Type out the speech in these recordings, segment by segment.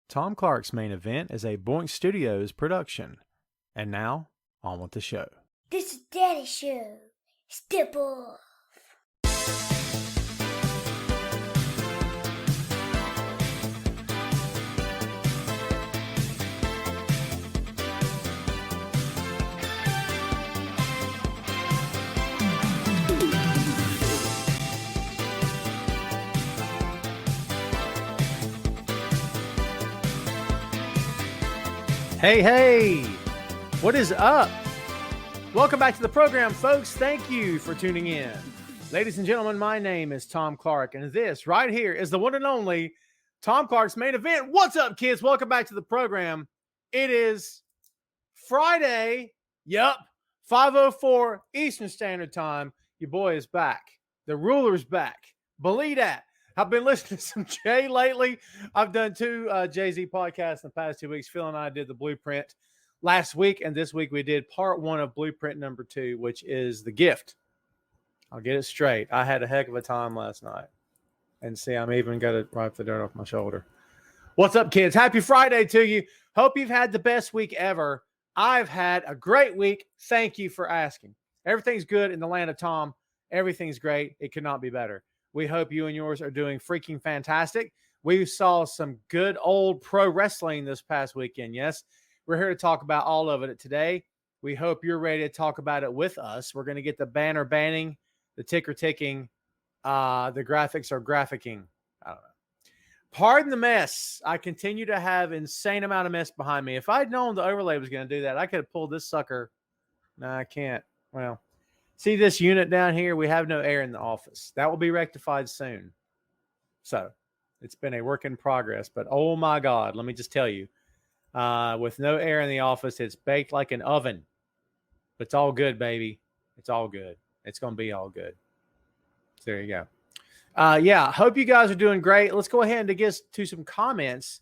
Tom Clark's Main Event is a Boink Studios production. And now, on with the show. This is Daddy Show. Step off. Hey, what is up? Welcome back to the program, folks. Thank you for tuning in. Ladies and gentlemen, my name is Tom Clark, and this right here is the one and only Tom Clark's Main Event. What's up, kids? Welcome back to the program. It is Friday. Yup, 5:04 Eastern Standard Time. Your boy is back. The ruler's back. Believe that. I've been listening to some Jay lately. I've done two Jay-Z podcasts in the past 2 weeks. Phil and I did the Blueprint last week, and this week we did part one of Blueprint number 2, which is The Gift. I'll get it straight. I had a heck of a time last night. And see, I'm even got to wipe the dirt off my shoulder. What's up, kids? Happy Friday to you. Hope you've had the best week ever. I've had a great week. Thank you for asking. Everything's good in the land of Tom. Everything's great. It could not be better. We hope you and yours are doing freaking fantastic. We saw some good old pro wrestling this past weekend. Yes, we're here to talk about all of it today. We hope you're ready to talk about it with us. We're going to get the banner banning, the ticker ticking, the graphics are graphicking. I don't know. Pardon the mess. I continue to have insane amount of mess behind me. If I'd known the overlay was going to do that, I could have pulled this sucker. No, I can't. Well, see this unit down here? We have no air in the office. That will be rectified soon. So it's been a work in progress. But oh my God, let me just tell you, with no air in the office, it's baked like an oven. But it's all good, baby. It's all good. It's going to be all good. So there you go. Yeah, hope you guys are doing great. Let's go ahead and get to some comments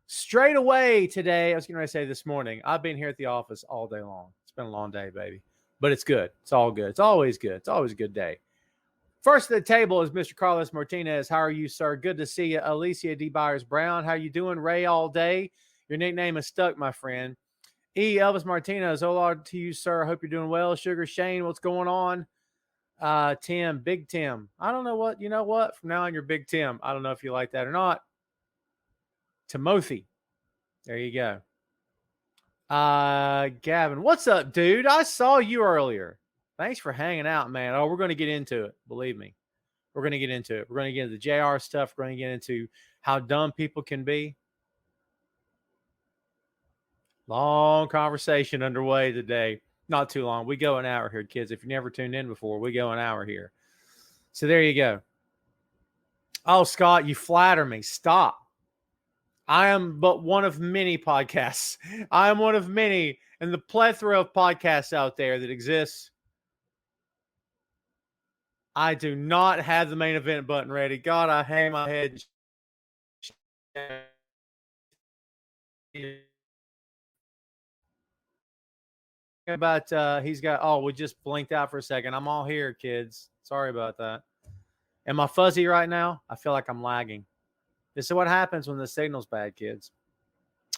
straight away today. I was going to say this morning. I've been here at the office all day long. It's been a long day, baby. But it's good. It's all good. It's always good. It's always a good day. First at the table is Mr. Carlos Martinez. How are you, sir? Good to see you. Alicia D. Byers-Brown. How you doing? Ray all day. Your nickname is stuck, my friend. E. Elvis Martinez. Hola to you, sir. Hope you're doing well. Sugar Shane, what's going on? Tim, Big Tim. I don't know what. You know what? From now on, you're Big Tim. I don't know if you like that or not. Timothy. There you go. Gavin, what's up, dude? I saw you earlier. Thanks for hanging out, man. Oh, we're going to get into it. Believe me. We're going to get into it. We're going to get into the JR stuff. We're going to get into how dumb people can be. Long conversation underway today. Not too long. We go an hour here, kids. If you never tuned in before, we go an hour here. So there you go. Oh, Scott, you flatter me. Stop. I am but one of many podcasts. I am one of many in the plethora of podcasts out there that exists. I do not have the main event button ready. God, I hang my head. About he's got, oh, we just blinked out for a second. I'm all here, kids. Sorry about that. Am I fuzzy right now? I feel like I'm lagging. This is what happens when the signal's bad, kids.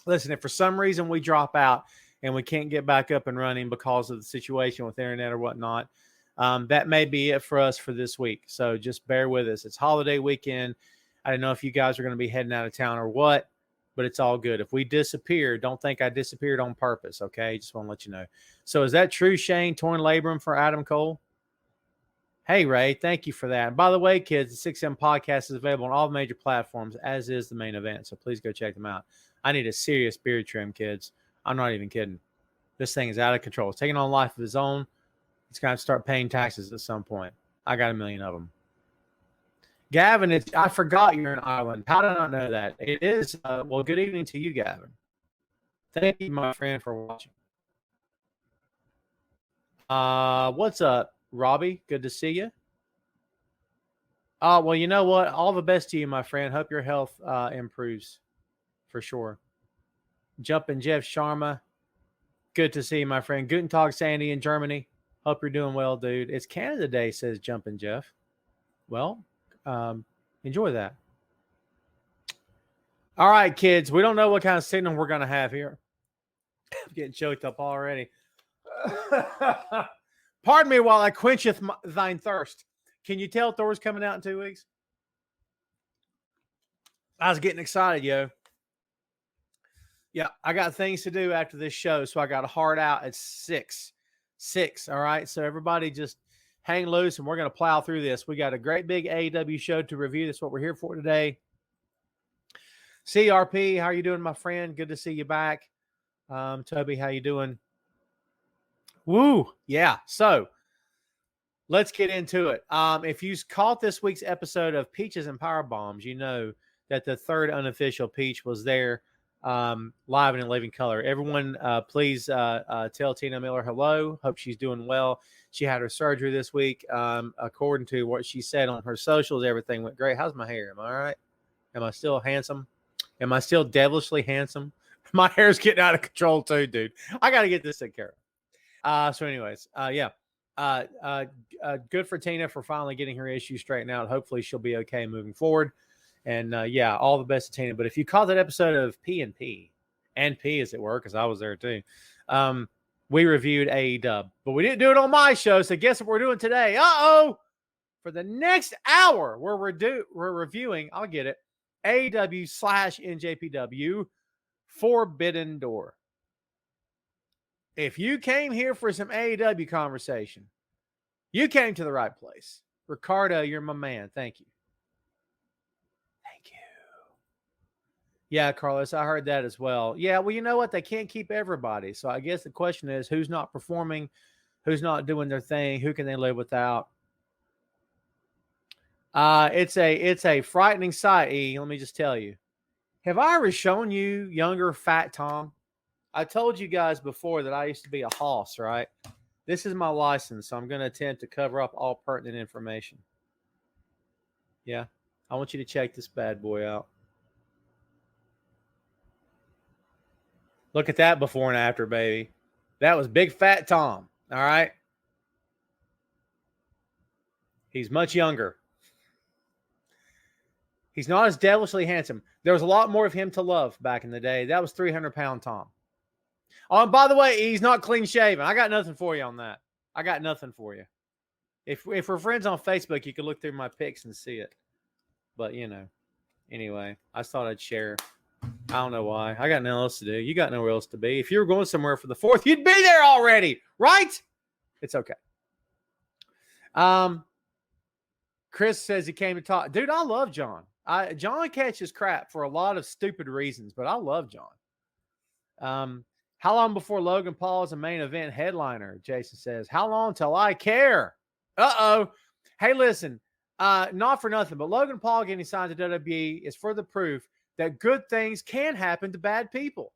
Listen, if for some reason we drop out and we can't get back up and running because of the situation with the internet or whatnot, that may be it for us for this week. So just bear with us. It's holiday weekend. I don't know if you guys are going to be heading out of town or what, but it's all good. If we disappear, don't think I disappeared on purpose, okay? Just want to let you know. So is that true, Shane? Torn labrum for Adam Cole? Hey, Ray, thank you for that. And by the way, kids, the 6M podcast is available on all the major platforms, as is the main event. So please go check them out. I need a serious beard trim, kids. I'm not even kidding. This thing is out of control. It's taking on a life of its own. It's got to start paying taxes at some point. I got 1 million of them. Gavin, I forgot you're in Ireland. How did I not know that? It is. Well, good evening to you, Gavin. Thank you, my friend, for watching. What's up, Robbie? Good to see you. Well, you know what? All the best to you, my friend. Hope your health improves for sure. Jumpin' Jeff Sharma. Good to see you, my friend. Guten Tag, Sandy in Germany. Hope you're doing well, dude. It's Canada Day, says Jumpin' Jeff. Well, enjoy that. All right, kids. We don't know what kind of signal we're going to have here. I'm getting choked up already. Pardon me while I quencheth thine thirst. Can you tell Thor's coming out in 2 weeks? I was getting excited, yo. Yeah, I got things to do after this show, so I got a hard out at 6. All right, so everybody just hang loose, and we're going to plow through this. We got a great big AEW show to review. That's what we're here for today. CRP, how are you doing, my friend? Good to see you back. Toby, how you doing? Woo, yeah. So let's get into it. If you caught this week's episode of Peaches and Power Bombs, you know that the third unofficial Peach was there, live and in living color. Everyone, please tell Tina Miller hello. Hope she's doing well. She had her surgery this week. According to what she said on her socials, everything went great. How's my hair? Am I all right? Am I still handsome? Am I still devilishly handsome? My hair's getting out of control too, dude. I got to get this taken care of. So anyways, yeah. Good for Tina for finally getting her issue straightened out. Hopefully she'll be okay moving forward. And yeah, all the best to Tina. But if you caught that episode of P&P, and P as it were, because I was there too, we reviewed AEW. But we didn't do it on my show, so guess what we're doing today? Uh-oh! For the next hour, we're reviewing, I'll get it, AEW/NJPW Forbidden Door. If you came here for some AEW conversation, you came to the right place. Ricardo, you're my man. Thank you. Thank you. Yeah, Carlos, I heard that as well. Yeah, well, you know what? They can't keep everybody. So I guess the question is, who's not performing? Who's not doing their thing? Who can they live without? It's a frightening sight, E. Let me just tell you. Have I ever shown you younger Fat Tom? I told you guys before that I used to be a hoss, right? This is my license, so I'm going to attempt to cover up all pertinent information. Yeah, I want you to check this bad boy out. Look at that before and after, baby. That was Big Fat Tom, all right? He's much younger. He's not as devilishly handsome. There was a lot more of him to love back in the day. That was 300-pound Tom. Oh, and by the way, he's not clean shaven. I got nothing for you on that. I got nothing for you. If we're friends on Facebook, you can look through my pics and see it. But, you know, anyway, I thought I'd share. I don't know why. I got nothing else to do. You got nowhere else to be. If you were going somewhere for the 4th, you'd be there already, right? It's okay. Chris says he came to talk. Dude, I love John. John catches crap for a lot of stupid reasons, but I love John. How long before Logan Paul is a main event headliner? Jason says. How long till I care? Uh-oh. Hey, listen, not for nothing, but Logan Paul getting signed to WWE is further proof that good things can happen to bad people.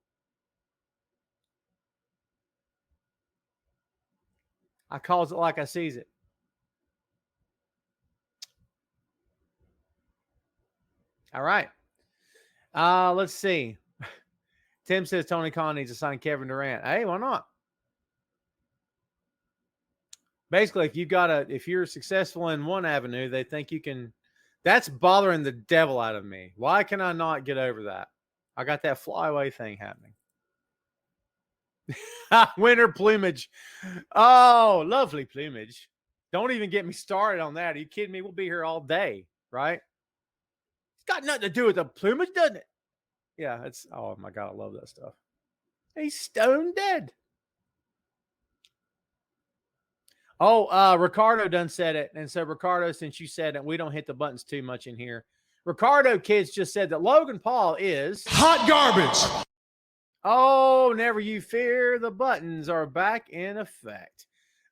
I calls it like I sees it. All right. Let's see. Tim says Tony Khan needs to sign Kevin Durant. Hey, why not? Basically, if you're successful in one avenue, they think you can. That's bothering the devil out of me. Why can I not get over that? I got that flyaway thing happening. Winter plumage. Oh, lovely plumage. Don't even get me started on that. Are you kidding me? We'll be here all day, right? It's got nothing to do with the plumage, doesn't it? Yeah, it's, oh my God, I love that stuff. He's stone dead. Oh, Ricardo done said it. And so, Ricardo, since you said it, we don't hit the buttons too much in here. Ricardo Kids just said that Logan Paul is hot garbage. Oh, never you fear. The buttons are back in effect.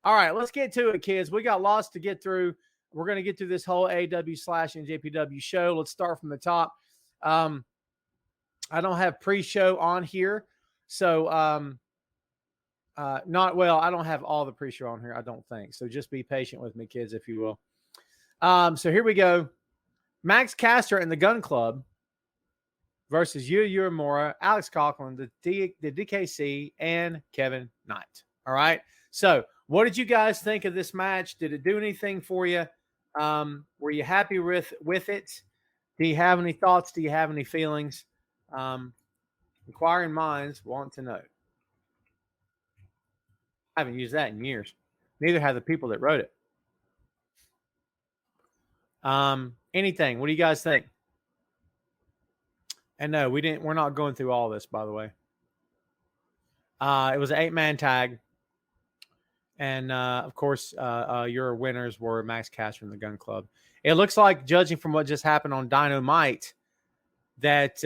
All right, let's get to it, kids. We got lots to get through. We're going to get through this whole AW/NJPW show. Let's start from the top. I don't have pre-show on here. So, I don't have all the pre-show on here, I don't think. So just be patient with me, kids, if you will. So here we go. Max Caster and the Gun Club versus Yuya Uemura, Alex Coughlin, the DKC, and Kevin Knight. All right. So what did you guys think of this match? Did it do anything for you? Were you happy with it? Do you have any thoughts? Do you have any feelings? Inquiring minds want to know. I haven't used that in years. Neither have the people that wrote it. Anything. What do you guys think? And no, we're not going through all this, by the way. It was an 8-man tag. And of course, your winners were Max Caster and the Gun Club. It looks like, judging from what just happened on Dynamite, that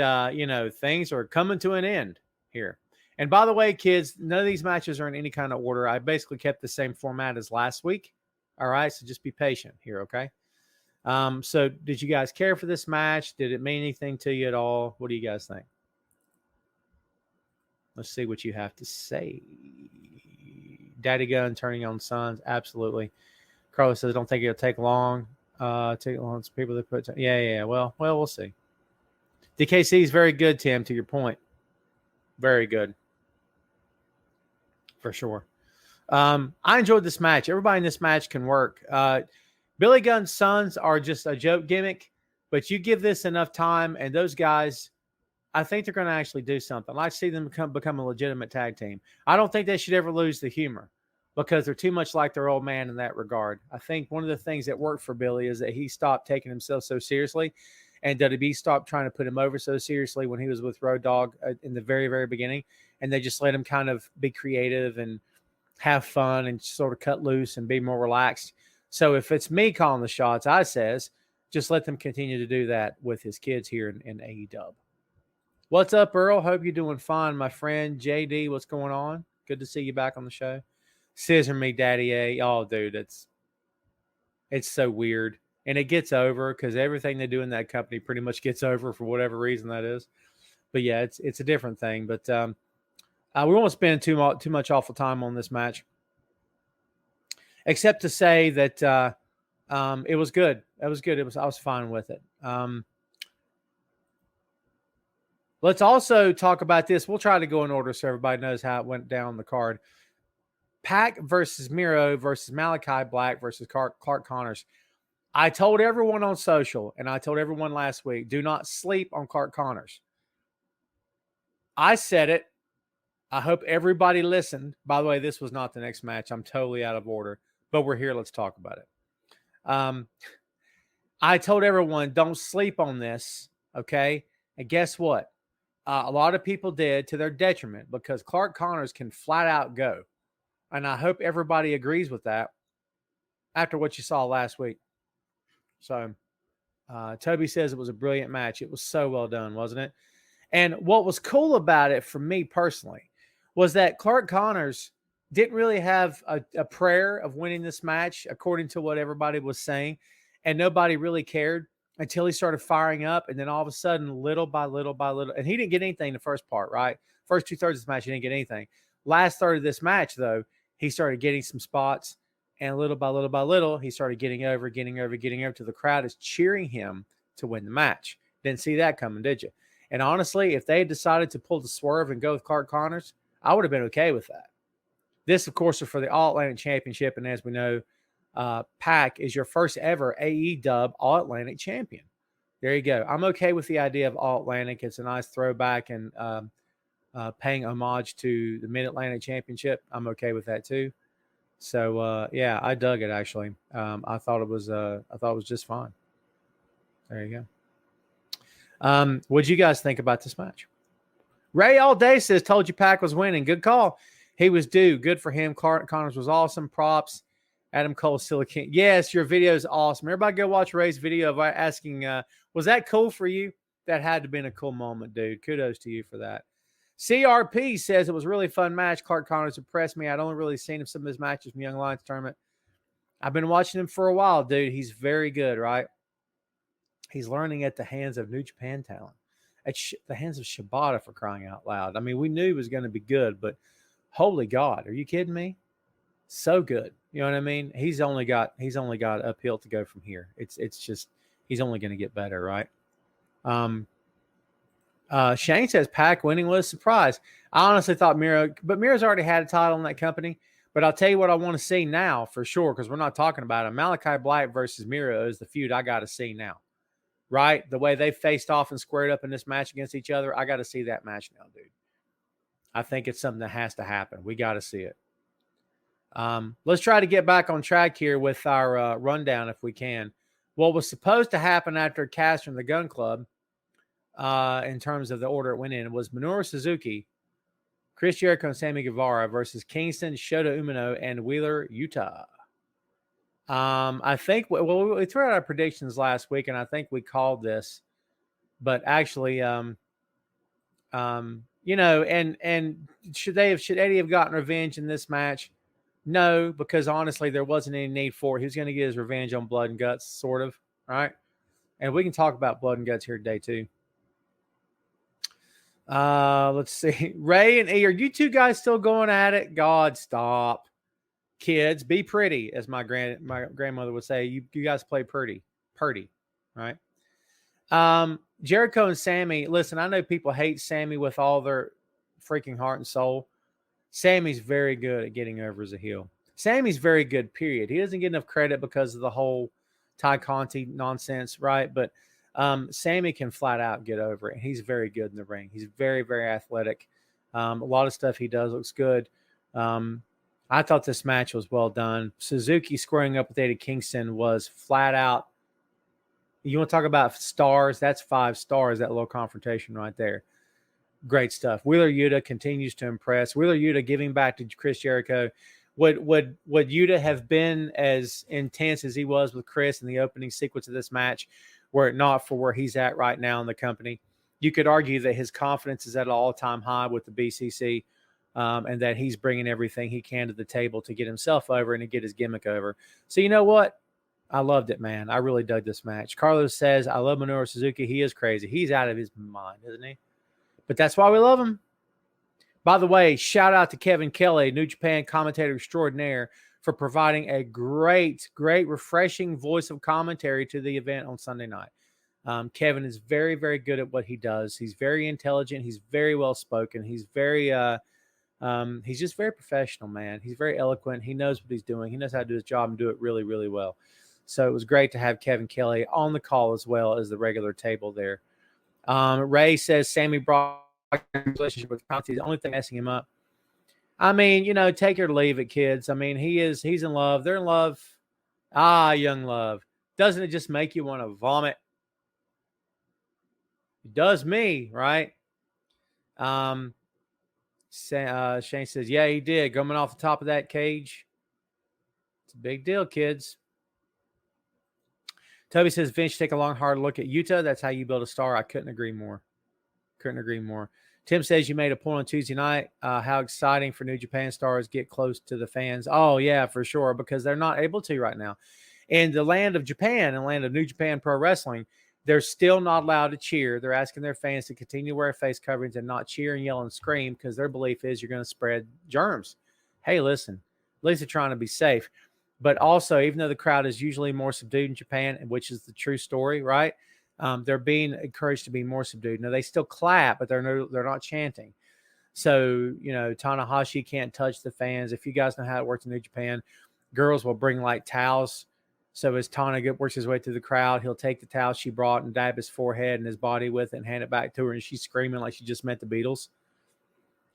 things are coming to an end here. And by the way, kids, none of these matches are in any kind of order. I basically kept the same format as last week. All right, so just be patient here, okay? So did you guys care for this match? Did it mean anything to you at all? What do you guys think? Let's see what you have to say. Daddy Gun turning on sons, absolutely. Carlos says, "Don't think it'll take long. Take long. People that put, yeah. Well, we'll see." DKC is very good, Tim. To your point, very good, for sure. I enjoyed this match. Everybody in this match can work. Billy Gunn's sons are just a joke gimmick, but you give this enough time, and those guys, I think they're going to actually do something. I see them become a legitimate tag team. I don't think they should ever lose the humor because they're too much like their old man in that regard. I think one of the things that worked for Billy is that he stopped taking himself so seriously, and WB stopped trying to put him over so seriously when he was with Road Dogg in the very, very beginning, and they just let him kind of be creative and have fun and sort of cut loose and be more relaxed. So if it's me calling the shots, I says, just let them continue to do that with his kids here in AEW. What's up, Earl? Hope you're doing fine, my friend. JD, what's going on? Good to see you back on the show. Scissor me, Daddy A. Oh, dude, it's so weird. And it gets over because everything they do in that company pretty much gets over for whatever reason that is. But yeah, it's a different thing. But we won't spend too much awful time on this match, except to say that it was good. It was good. I was fine with it. Let's also talk about this. We'll try to go in order so everybody knows how it went down the card. Pac versus Miro versus Malachi Black versus Clark Connors. I told everyone on social, and I told everyone last week, do not sleep on Clark Connors. I said it. I hope everybody listened. By the way, this was not the next match. I'm totally out of order, but we're here. Let's talk about it. I told everyone, don't sleep on this, okay? And guess what? A lot of people did, to their detriment, because Clark Connors can flat out go. And I hope everybody agrees with that after what you saw last week. So Toby says it was a brilliant match. It was so well done, wasn't it? And what was cool about it for me personally was that Clark Connors didn't really have a prayer of winning this match, according to what everybody was saying. And nobody really cared until he started firing up. And then all of a sudden, little by little by little, and he didn't get anything in the first part, right? First 2/3 of this match, he didn't get anything. Last third of this match, though, he started getting some spots. And little by little by little, he started getting over to the crowd is cheering him to win the match. Didn't see that coming, did you? And honestly, if they had decided to pull the swerve and go with Clark Connors, I would have been okay with that. This, of course, is for the All-Atlantic Championship. And as we know, Pac is your first ever AEW All-Atlantic champion. There you go. I'm okay with the idea of All-Atlantic. It's a nice throwback and paying homage to the Mid-Atlantic Championship. I'm okay with that too. So yeah, I dug it actually. I thought it was just fine. There you go. What'd you guys think about this match? Ray all day says, told you Pac was winning. Good call. He was due. Good for him. Clark Connors was awesome. Props. Adam Cole Silicon. Yes, your video is awesome. Everybody go watch Ray's video of asking, was that cool for you? That had to have been a cool moment, dude. Kudos to you for that. CRP says it was a really fun match. Clark Connors impressed me. I'd only really seen some of his matches from Young Lions tournament. I've been watching him for a while, dude. He's very good, right? He's learning at the hands of New Japan talent. At the hands of Shibata, for crying out loud. I mean, we knew he was going to be good, but holy God, are you kidding me? So good. You know what I mean? He's only got uphill to go from here. It's just he's only going to get better, right? Shane says Pac winning was a surprise. I honestly thought Miro's already had a title in that company. But I'll tell you what I want to see now for sure, because we're not talking about it. Malachi Black versus Miro is the feud I got to see now. right? The way they faced off and squared up in this match against each other. I got to see that match now, dude. I think it's something that has to happen. We got to see it. Let's try to get back on track here with our rundown if we can. What was supposed to happen after Cass from the Gun Club, in terms of the order it went in, was Minoru Suzuki, Chris Jericho, and Sammy Guevara versus Kingston, Shota Umino, and Wheeler Yuta. I think we threw out our predictions last week, and I think we called this, but actually, and should Eddie have gotten revenge in this match? No, because honestly, there wasn't any need for it. He was going to get his revenge on Blood and Guts, sort of, right? And we can talk about Blood and Guts here today too. Let's see. Ray and E, are you two guys still going at it? God, stop. Kids, be pretty, as my grandmother would say. You guys play purdy, right? Jericho and Sammy, listen, I know people hate Sammy with all their freaking heart and soul. Sammy's very good at getting over as a heel. Sammy's very good, period. He doesn't get enough credit because of the whole Ty Conti nonsense, right? But Sammy can flat out get over it. He's very good in the ring. He's very, very athletic. A lot of stuff he does looks good. I thought this match was well done. Suzuki squaring up with Eddie Kingston was flat out. You want to talk about stars? That's 5 stars, that little confrontation right there. Great stuff. Wheeler Yuta continues to impress. Wheeler Yuta giving back to Chris Jericho. Would Yuta have been as intense as he was with Chris in the opening sequence of this match were it not for where he's at right now in the company? You could argue that his confidence is at an all-time high with the BCC, and that he's bringing everything he can to the table to get himself over and to get his gimmick over. So you know what? I loved it, man. I really dug this match. Carlos says, I love Minoru Suzuki. He is crazy. He's out of his mind, isn't he? But that's why we love him. By the way, shout out to Kevin Kelly, New Japan commentator extraordinaire, for providing a great, refreshing voice of commentary to the event on Sunday night. Kevin is very, very good at what he does. He's very intelligent. He's very well spoken. He's very, he's just very professional, man. He's very eloquent. He knows what he's doing. He knows how to do his job and do it really, really well. So it was great to have Kevin Kelly on the call as well as the regular table there. Ray says Sammy Brock relationship with Conti is the only thing messing him up. I mean, take it or leave it, kids. I mean, he's in love. They're in love. Young love. Doesn't it just make you want to vomit? It does me, right? Shane says, yeah, he did. Coming off the top of that cage. It's a big deal, kids. Toby says, Vince should take a long, hard look at Yuta. That's how you build a star. I couldn't agree more. Tim says you made a point on Tuesday night. How exciting for New Japan stars get close to the fans. Oh, yeah, for sure, because they're not able to right now. In the land of Japan, in the land of New Japan Pro Wrestling, they're still not allowed to cheer. They're asking their fans to continue to wear face coverings and not cheer and yell and scream because their belief is you're going to spread germs. Hey, listen, at least they're trying to be safe. But also, even though the crowd is usually more subdued in Japan, which is the true story, right? They're being encouraged to be more subdued. Now, they still clap, but they're not chanting. So, Tanahashi can't touch the fans. If you guys know how it works in New Japan, girls will bring like towels. So as Tana works his way through the crowd, he'll take the towel she brought and dab his forehead and his body with it and hand it back to her. And she's screaming like she just met the Beatles.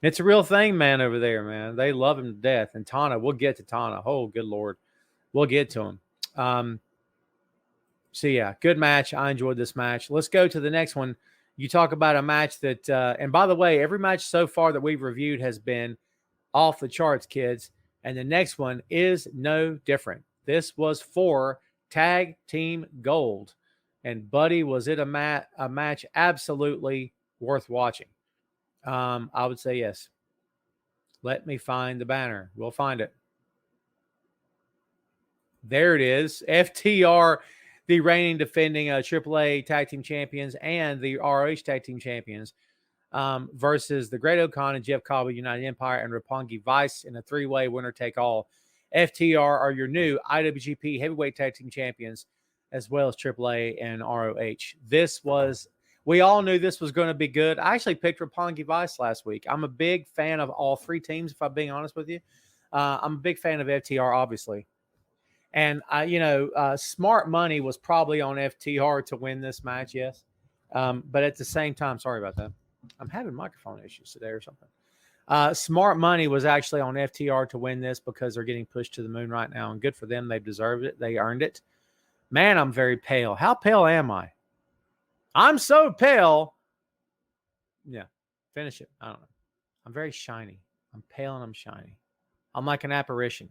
It's a real thing, man, over there, man. They love him to death. And Tana, we'll get to Tana. Oh, good Lord. We'll get to him. So, yeah, good match. I enjoyed this match. Let's go to the next one. You talk about a match that, and by the way, every match so far that we've reviewed has been off the charts, kids. And the next one is no different. This was for tag team gold. And, buddy, was it a match absolutely worth watching? I would say yes. Let me find the banner. We'll find it. There it is. FTR, the reigning defending AAA tag team champions and the ROH tag team champions versus the Great O'Khan and Jeff Cobb, United Empire, and Roppongi Vice in a 3-way winner-take-all. FTR are your new IWGP heavyweight tag team champions, as well as AAA and ROH. We all knew this was going to be good. I actually picked Roppongi Vice last week. I'm a big fan of all 3 teams, if I'm being honest with you. I'm a big fan of FTR, obviously. And smart money was probably on FTR to win this match, yes. But at the same time, sorry about that. I'm having microphone issues today or something. Smart money was actually on FTR to win this because they're getting pushed to the moon right now, and good for them. They've deserved it. They earned it. Man, I'm very pale. How pale am I? I'm so pale. Yeah, finish it. I don't know. I'm very shiny. I'm pale and I'm shiny. I'm like an apparition.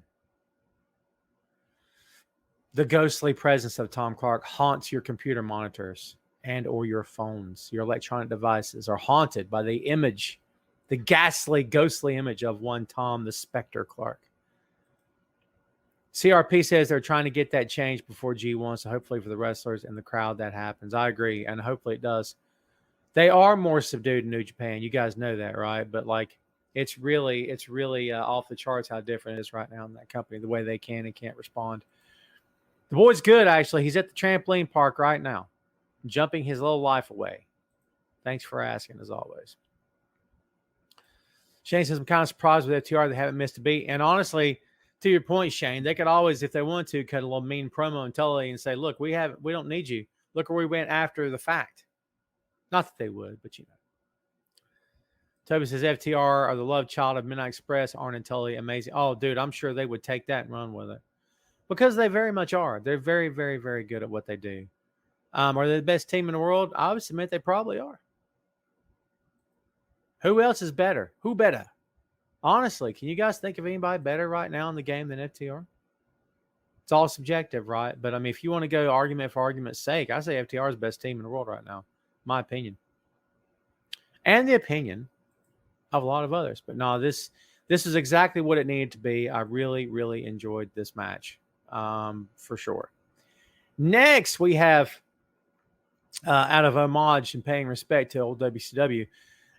The ghostly presence of Tom Clark haunts your computer monitors and or your phones. Your electronic devices are haunted by the image, the ghastly, ghostly image of one Tom the Spectre Clark. CRP says they're trying to get that change before G1, so hopefully for the wrestlers and the crowd that happens. I agree, and hopefully it does. They are more subdued in New Japan. You guys know that, right? But like, it's really off the charts how different it is right now in that company, the way they can and can't respond. The boy's good, actually. He's at the trampoline park right now, jumping his little life away. Thanks for asking, as always. Shane says, I'm kind of surprised with FTR. They haven't missed a beat. And honestly, to your point, Shane, they could always, if they want to, cut a little mean promo and tell you and say, look, we don't need you. Look where we went after the fact. Not that they would, but you know. Toby says FTR are the love child of Midnight Express, aren't entirely amazing. Oh, dude, I'm sure they would take that and run with it. Because they very much are. They're very, very, very good at what they do. Are they the best team in the world? I would submit they probably are. Who else is better? Who better? Honestly, can you guys think of anybody better right now in the game than FTR? It's all subjective, right? But I mean, if you want to go argument for argument's sake, I say FTR is the best team in the world right now. My opinion. And the opinion of a lot of others. But no, this is exactly what it needed to be. I really, really enjoyed this match. For sure. Next, we have, out of homage and paying respect to old WCW,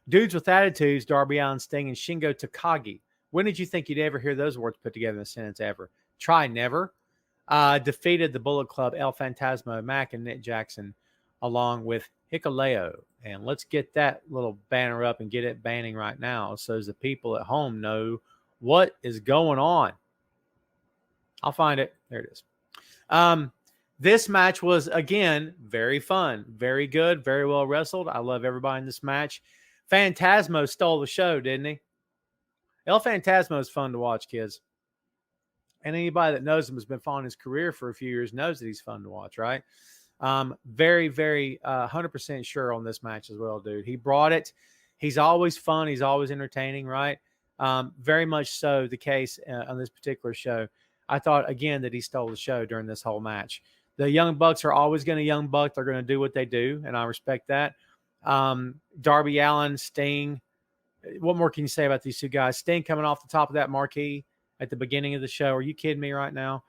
Dudes with Attitudes, Darby Allin, Sting, and Shingo Takagi. When did you think you'd ever hear those words put together in a sentence ever? Try never. Defeated the Bullet Club, El Phantasmo, Mac, and Nick Jackson, along with Hikuleo. And let's get that little banner up and get it banning right now so as the people at home know what is going on. I'll find it. There it is. This match was, again, very fun. Very good. Very well wrestled. I love everybody in this match. Phantasmo stole the show, didn't he? El Phantasmo is fun to watch, kids. And anybody that knows him has been following his career for a few years knows that he's fun to watch, right? Very, very 100% sure on this match as well, dude. He brought it. He's always fun. He's always entertaining, right? Very much so the case on this particular show. I thought, again, that he stole the show during this whole match. The Young Bucks are always going to Young Buck. They're going to do what they do, and I respect that. Darby Allin, Sting. What more can you say about these two guys? Sting coming off the top of that marquee at the beginning of the show. Are you kidding me right now?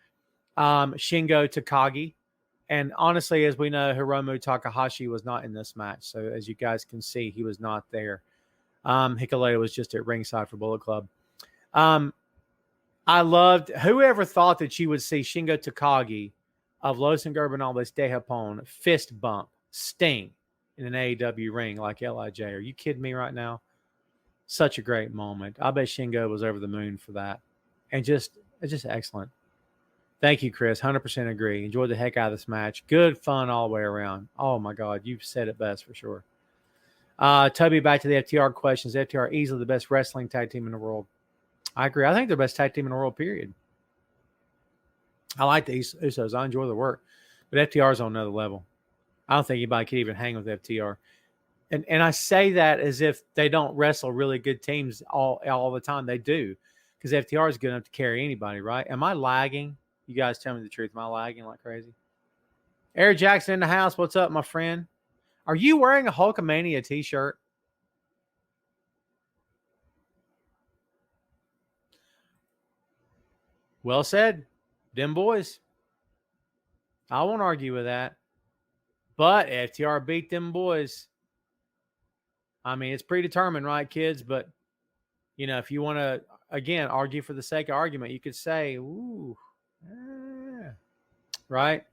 Shingo Takagi. And honestly, as we know, Hiromu Takahashi was not in this match. So as you guys can see, he was not there. Hikuleo was just at ringside for Bullet Club. I loved, whoever thought that you would see Shingo Takagi of Los Ingobernables de Japón fist bump Sting in an AEW ring like LIJ. Are you kidding me right now? Such a great moment. I bet Shingo was over the moon for that. And it's just excellent. Thank you, Chris. 100% agree. Enjoyed the heck out of this match. Good fun all the way around. Oh, my God. You've said it best for sure. Toby, back to the FTR questions. FTR easily the best wrestling tag team in the world. I agree. I think they're the best tag team in the world, period. I like the Usos. I enjoy their work. But FTR is on another level. I don't think anybody could even hang with FTR. And I say that as if they don't wrestle really good teams all the time. They do. Because FTR is good enough to carry anybody, right? Am I lagging? You guys tell me the truth. Am I lagging like crazy? Eric Jackson in the house. What's up, my friend? Are you wearing a Hulkamania t-shirt? Well said. Them boys. I won't argue with that. But FTR beat them boys. I mean, it's predetermined, right, kids? But, you know, if you want to, again, argue for the sake of argument, you could say, ooh, right?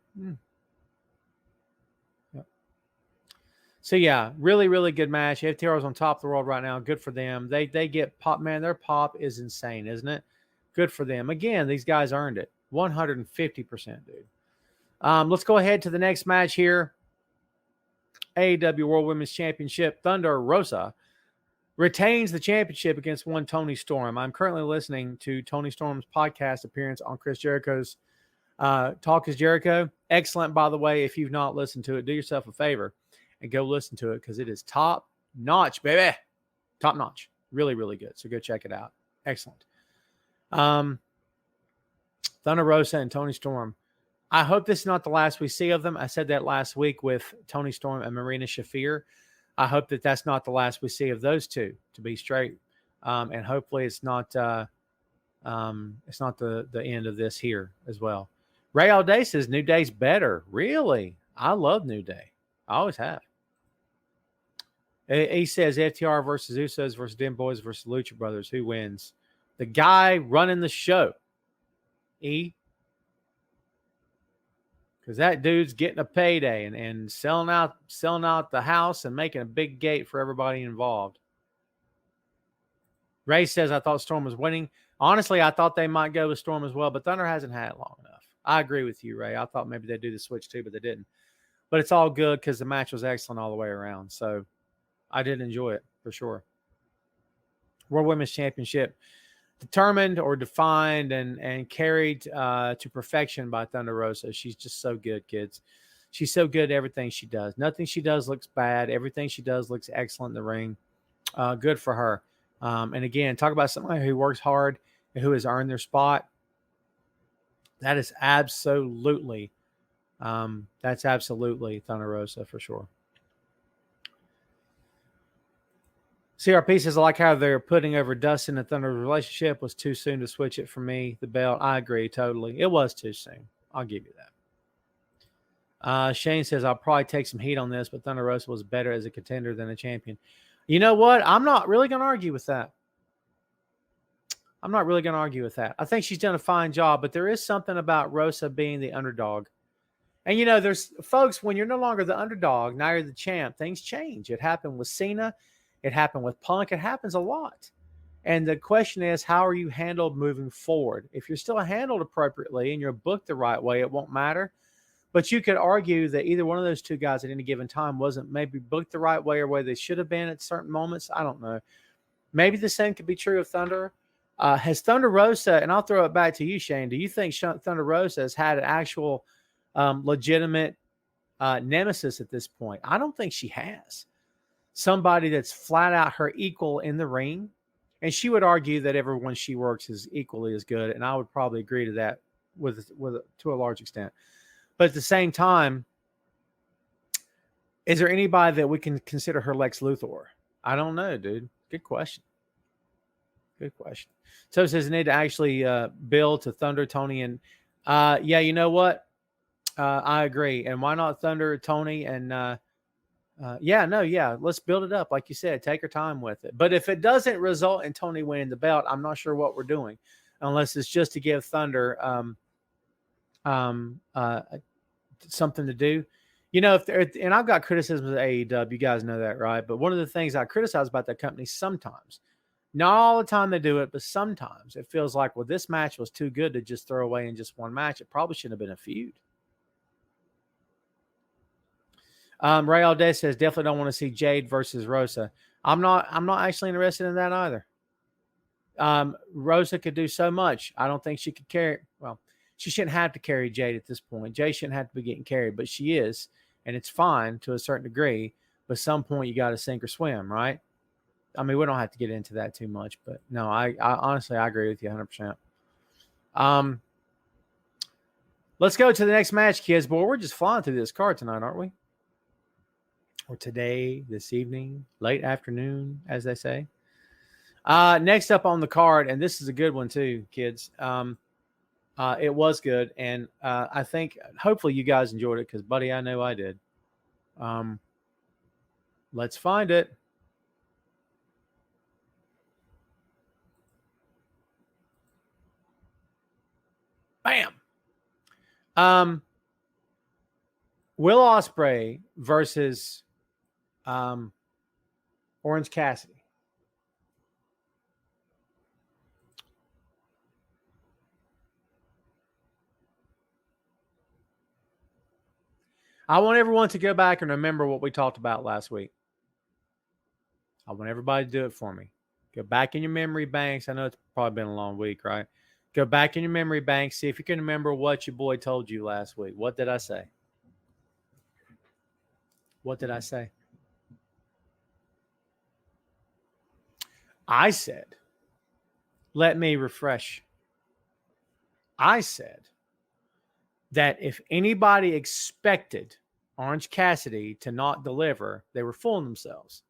Yep. So, yeah, really, really good match. FTR is on top of the world right now. Good for them. They get pop, man. Their pop is insane, isn't it? Good for them. Again, these guys earned it. 150%, dude. Let's go ahead to the next match here. AEW World Women's Championship. Thunder Rosa retains the championship against one Toni Storm. I'm currently listening to Toni Storm's podcast appearance on Chris Jericho's Talk is Jericho. Excellent, by the way. If you've not listened to it, do yourself a favor and go listen to it because it is top notch, baby. Top notch. Really, really good. So go check it out. Excellent. Thunder Rosa and Toni Storm. I hope this is not the last we see of them. I said that last week with Toni Storm and Marina Shafir. I hope that that's not the last we see of those two, to be straight. And hopefully it's not the end of this here as well. Ray Alday says New Day's better. Really? I love New Day. I always have. He says FTR versus Usos versus Den Boys versus Lucha Brothers. Who wins? The guy running the show. Because that dude's getting a payday and selling out the house and making a big gate for everybody involved. Ray says, I thought Storm was winning. Honestly, I thought they might go with Storm as well, but Thunder hasn't had it long enough. I agree with you, Ray. I thought maybe they'd do the switch too, but they didn't. But it's all good because the match was excellent all the way around. So I did enjoy it for sure. World Women's Championship. Determined or defined and carried to perfection by Thunder Rosa. She's just so good, kids. She's so good at everything she does. Nothing she does looks bad. Everything she does looks excellent in the ring. Good for her. And again, talk about somebody who works hard and who has earned their spot. That is absolutely, Thunder Rosa for sure. CRP says, I like how they're putting over Dustin and Thunder's relationship. Was too soon to switch it for me, the belt. I agree, totally. It was too soon. I'll give you that. Shane says, I'll probably take some heat on this, but Thunder Rosa was better as a contender than a champion. You know what? I'm not really going to argue with that. I think she's done a fine job, but there is something about Rosa being the underdog. And, you know, there's folks, when you're no longer the underdog, now you're the champ, things change. It happened with Cena. It happened with Punk. It happens a lot. And the question is, how are you handled moving forward? If you're still handled appropriately and you're booked the right way, it won't matter. But you could argue that either one of those two guys at any given time wasn't maybe booked the right way or where they should have been at certain moments. I don't know. Maybe the same could be true of Thunder. Has Thunder Rosa, and I'll throw it back to you, Shane, do you think Thunder Rosa has had an actual legitimate nemesis at this point? I don't think she has. Somebody that's flat out her equal in the ring. And she would argue that everyone she works is equally as good. And I would probably agree to that to a large extent. But at the same time, is there anybody that we can consider her Lex Luthor? I don't know, dude. Good question. So it says they need to actually build to Thunder, Tony, and yeah, you know what? I agree. And why not Thunder, Tony, and let's build it up. Like you said, take her time with it. But if it doesn't result in Tony winning the belt, I'm not sure what we're doing, unless it's just to give Thunder something to do. You know, and I've got criticisms of AEW, you guys know that, right? But one of the things I criticize about that company sometimes, not all the time they do it, but sometimes it feels like, well, this match was too good to just throw away in just one match. It probably shouldn't have been a feud. Ray Alday says, definitely don't want to see Jade versus Rosa. I'm not actually interested in that either. Rosa could do so much. I don't think she could carry. Well, she shouldn't have to carry Jade at this point. Jade shouldn't have to be getting carried, but she is, and it's fine to a certain degree. But at some point, you got to sink or swim, right? I mean, we don't have to get into that too much, but no, I honestly, I agree with you 100%. Let's go to the next match, kids. Boy, we're just flying through this card tonight, aren't we? Or today, this evening, late afternoon, as they say. Next up on the card, and this is a good one too, kids. It was good, and I think hopefully you guys enjoyed it because, buddy, I know I did. Let's find it. Bam. Will Ospreay versus Orange Cassidy. I want everyone to go back and remember what we talked about last week. I want everybody to do it for me. Go back in your memory banks. I know it's probably been a long week, right? Go back in your memory banks. See if you can remember what your boy told you last week. What did I say? What did I say? I said, let me refresh. I said that if anybody expected Orange Cassidy to not deliver, they were fooling themselves.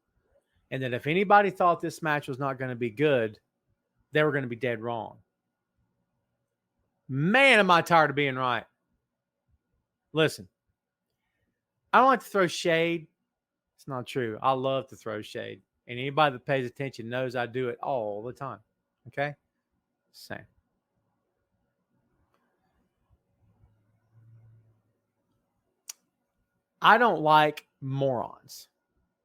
And that if anybody thought this match was not going to be good, they were going to be dead wrong. Man, am I tired of being right. Listen, I don't like to throw shade. It's not true. I love to throw shade. And anybody that pays attention knows I do it all the time. Okay? Same. I don't like morons.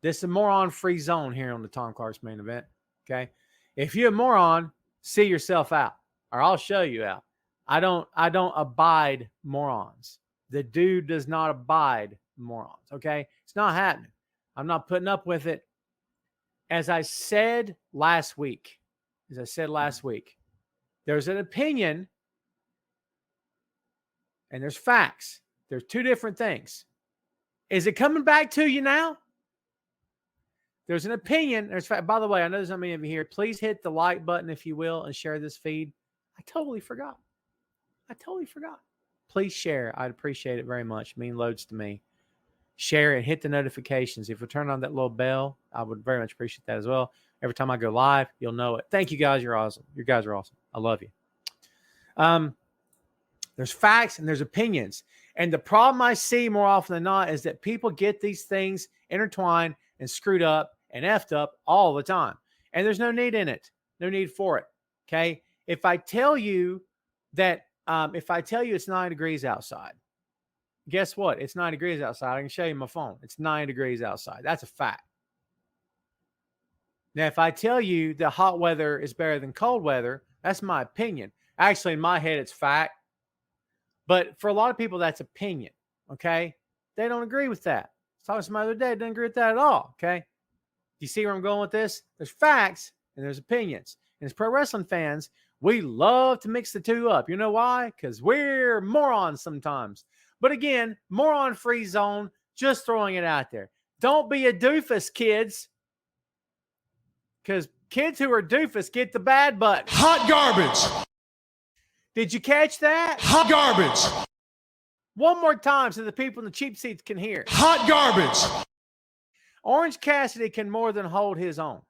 This is a moron-free zone here on the Tom Clark's Main Event. Okay? If you're a moron, see yourself out, or I'll show you out. I don't abide morons. The dude does not abide morons. Okay? It's not happening. I'm not putting up with it. As I said last week, there's an opinion and there's facts. There's two different things. Is it coming back to you now? There's an opinion. There's fact. By the way, I know there's not many of you here. Please hit the like button, if you will, and share this feed. I totally forgot. Please share. I'd appreciate it very much. It means loads to me. Share it. Hit the notifications. If you turn on that little bell, I would very much appreciate that as well. Every time I go live, you'll know it. Thank you guys. You're awesome. You guys are awesome. I love you. There's facts and there's opinions. And the problem I see more often than not is that people get these things intertwined and screwed up and effed up all the time. And there's no need in it. No need for it. Okay. If I tell you it's 9 degrees outside, guess what? It's 9 degrees outside. I can show you my phone. It's 9 degrees outside. That's a fact. Now, if I tell you that hot weather is better than cold weather, that's my opinion. Actually, in my head, it's fact. But for a lot of people, that's opinion. Okay. They don't agree with that. I was talking to somebody the other day, didn't agree with that at all. Okay. Do you see where I'm going with this? There's facts and there's opinions. And as pro wrestling fans, we love to mix the two up. You know why? Because we're morons sometimes. But again, moron-free zone, just throwing it out there. Don't be a doofus, kids. Because kids who are doofus get the bad button. Hot garbage. Did you catch that? Hot garbage. One more time so the people in the cheap seats can hear. Hot garbage. Orange Cassidy can more than hold his own.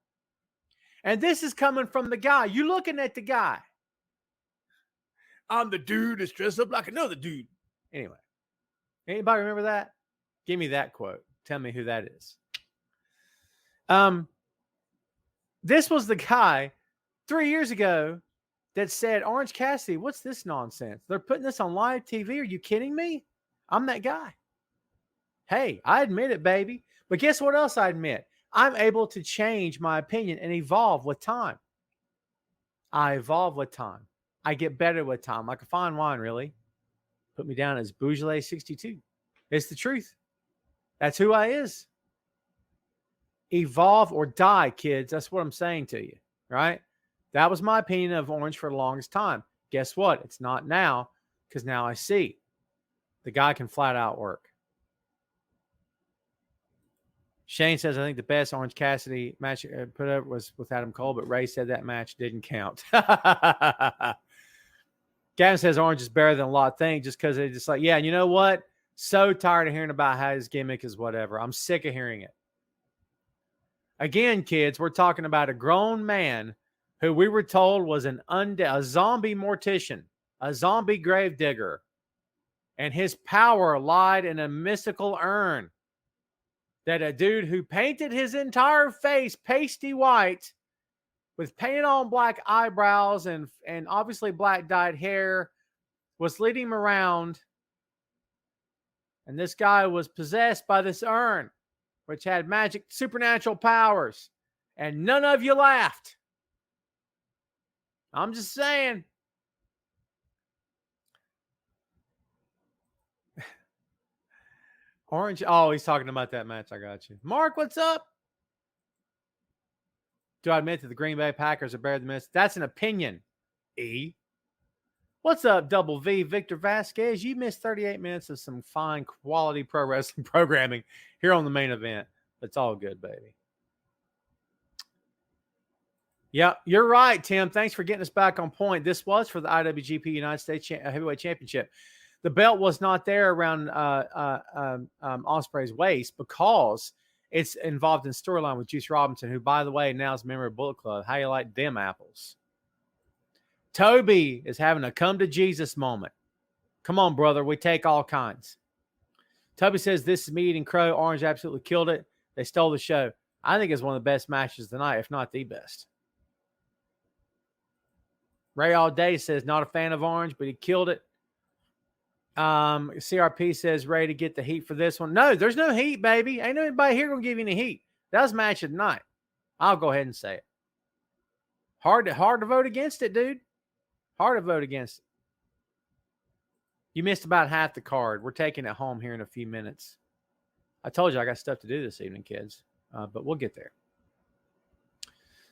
And this is coming from the guy. You looking at the guy. I'm the dude that's dressed up like another dude. Anyway. Anybody remember that? Give me that quote. Tell me who that is. This was the guy 3 years ago that said, Orange Cassidy, what's this nonsense? They're putting this on live TV. Are you kidding me? I'm that guy. Hey, I admit it, baby. But guess what else I admit? I'm able to change my opinion and evolve with time. I evolve with time. I get better with time. Like a fine wine, really. Put me down as Beaujolais 62. It's the truth. That's who I is. Evolve or die, kids. That's what I'm saying to you, right? That was my opinion of Orange for the longest time. Guess what? It's not now, because now I see the guy can flat out work. Shane says, I think the best Orange Cassidy match put up was with Adam Cole, but Ray said that match didn't count. Gavin says Orange is better than a lot of things just because they're just like, yeah, and you know what? So tired of hearing about how his gimmick is whatever. I'm sick of hearing it. Again, kids, we're talking about a grown man who we were told was a zombie mortician, a zombie gravedigger, and his power lied in a mystical urn that a dude who painted his entire face pasty white with painted on black eyebrows and obviously black dyed hair was leading him around. And this guy was possessed by this urn, which had magic supernatural powers. And none of you laughed. I'm just saying. Orange. Oh, he's talking about that match. I got you. Mark, what's up? Do I admit that the Green Bay Packers are better than this? That's an opinion. E. What's up, Double V? Victor Vasquez. You missed 38 minutes of some fine quality pro wrestling programming here on the main event. It's all good, baby. Yeah, you're right, Tim. Thanks for getting us back on point. This was for the IWGP United States Heavyweight Championship. The belt was not there around Ospreay's waist because it's involved in storyline with Juice Robinson, who, by the way, now is a member of Bullet Club. How you like them apples? Toby is having a come to Jesus moment. Come on, brother. We take all kinds. Toby says, this is me eating crow. Orange absolutely killed it. They stole the show. I think it's one of the best matches tonight, if not the best. Ray All Day says, not a fan of Orange, but he killed it. CRP says, ready to get the heat for this one. No, there's no heat, baby. Ain't nobody here going to give you any heat. That was match of the night. I'll go ahead and say it. Hard to vote against it, dude. Hard to vote against it. You missed about half the card. We're taking it home here in a few minutes. I told you I got stuff to do this evening, kids. But we'll get there.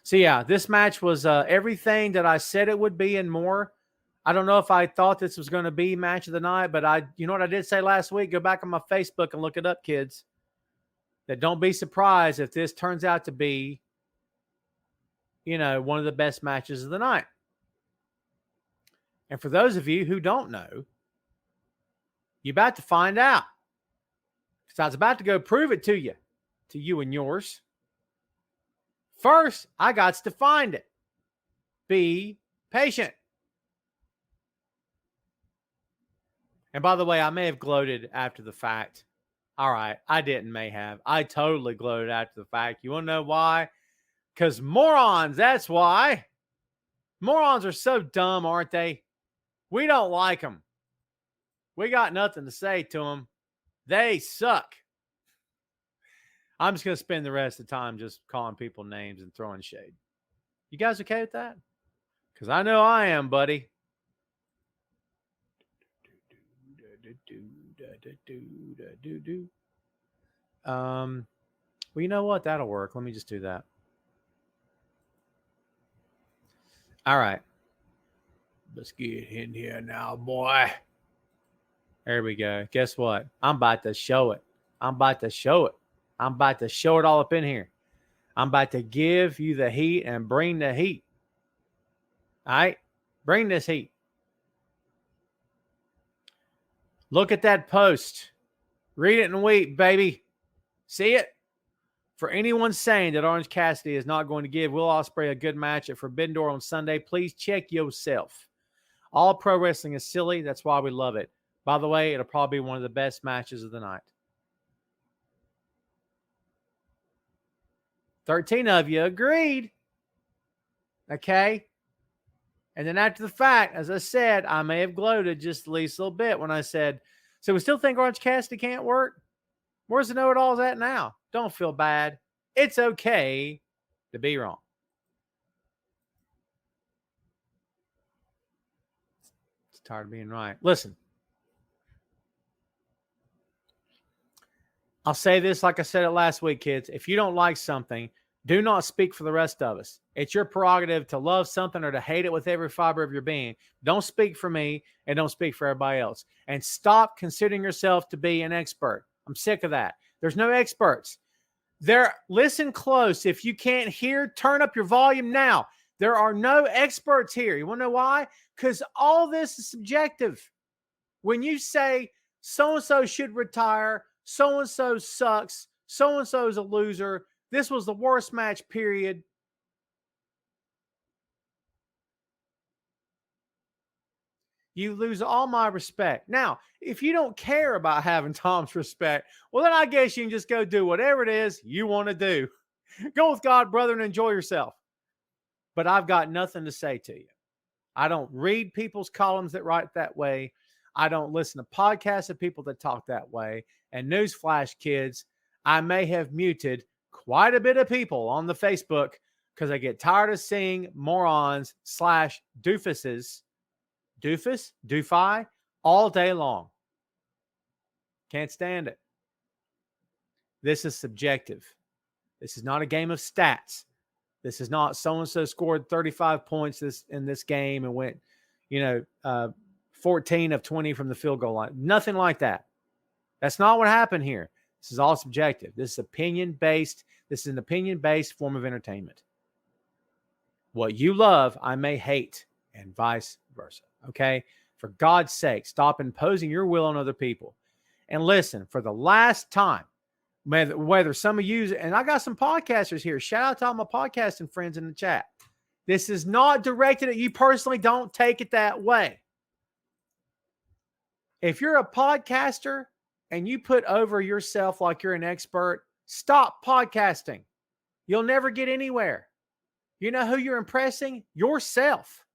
So, yeah, this match was everything that I said it would be and more. I don't know if I thought this was going to be match of the night, but you know what I did say last week? Go back on my Facebook and look it up, kids. That don't be surprised if this turns out to be, one of the best matches of the night. And for those of you who don't know, you're about to find out. Because I was about to go prove it to you and yours. First, I got to find it. Be patient. And by the way, I may have gloated after the fact. All right, I didn't may have. I totally gloated after the fact. You want to know why? Because morons, that's why. Morons are so dumb, aren't they? We don't like them. We got nothing to say to them. They suck. I'm just going to spend the rest of the time just calling people names and throwing shade. You guys okay with that? Because I know I am, buddy. Well, you know what? That'll work. Let me just do that. All right. Let's get in here now, boy. There we go. Guess what? I'm about to show it. I'm about to show it all up in here. I'm about to give you the heat and bring the heat. All right? Bring this heat. Look at that post. Read it and weep, baby. See it? For anyone saying that Orange Cassidy is not going to give Will Ospreay a good match at Forbidden Door on Sunday, please check yourself. All pro wrestling is silly. That's why we love it. By the way, it'll probably be one of the best matches of the night. 13 of you agreed. Okay? And then after the fact, as I said, I may have gloated just at least a little bit when I said, so we still think Orange Cassidy can't work? Where's the know-it-alls at now? Don't feel bad. It's okay to be wrong. It's tired of being right. Listen. I'll say this like I said it last week, kids. If you don't like something, do not speak for the rest of us. It's your prerogative to love something or to hate it with every fiber of your being. Don't speak for me and don't speak for everybody else. And stop considering yourself to be an expert. I'm sick of that. There's no experts. Listen close. If you can't hear, turn up your volume now. There are no experts here. You want to know why? Because all this is subjective. When you say so-and-so should retire, so-and-so sucks, so-and-so is a loser, this was the worst match, period. You lose all my respect. Now, if you don't care about having Tom's respect, well, then I guess you can just go do whatever it is you want to do. Go with God, brother, and enjoy yourself. But I've got nothing to say to you. I don't read people's columns that write that way. I don't listen to podcasts of people that talk that way. And newsflash, kids, I may have muted quite a bit of people on the Facebook because I get tired of seeing morons / doofuses, doofus, doofy, all day long. Can't stand it. This is subjective. This is not a game of stats. This is not so-and-so scored 35 points in this game and went, 14 of 20 from the field goal line. Nothing like that. That's not what happened here. This is all subjective. This is opinion-based. This is an opinion-based form of entertainment. What you love, I may hate, and vice versa. Okay? For God's sake, stop imposing your will on other people. And listen, for the last time, whether some of you, and I got some podcasters here. Shout out to all my podcasting friends in the chat. This is not directed at you personally. Don't take it that way. If you're a podcaster and you put over yourself like you're an expert, stop podcasting. You'll never get anywhere. You know who you're impressing? Yourself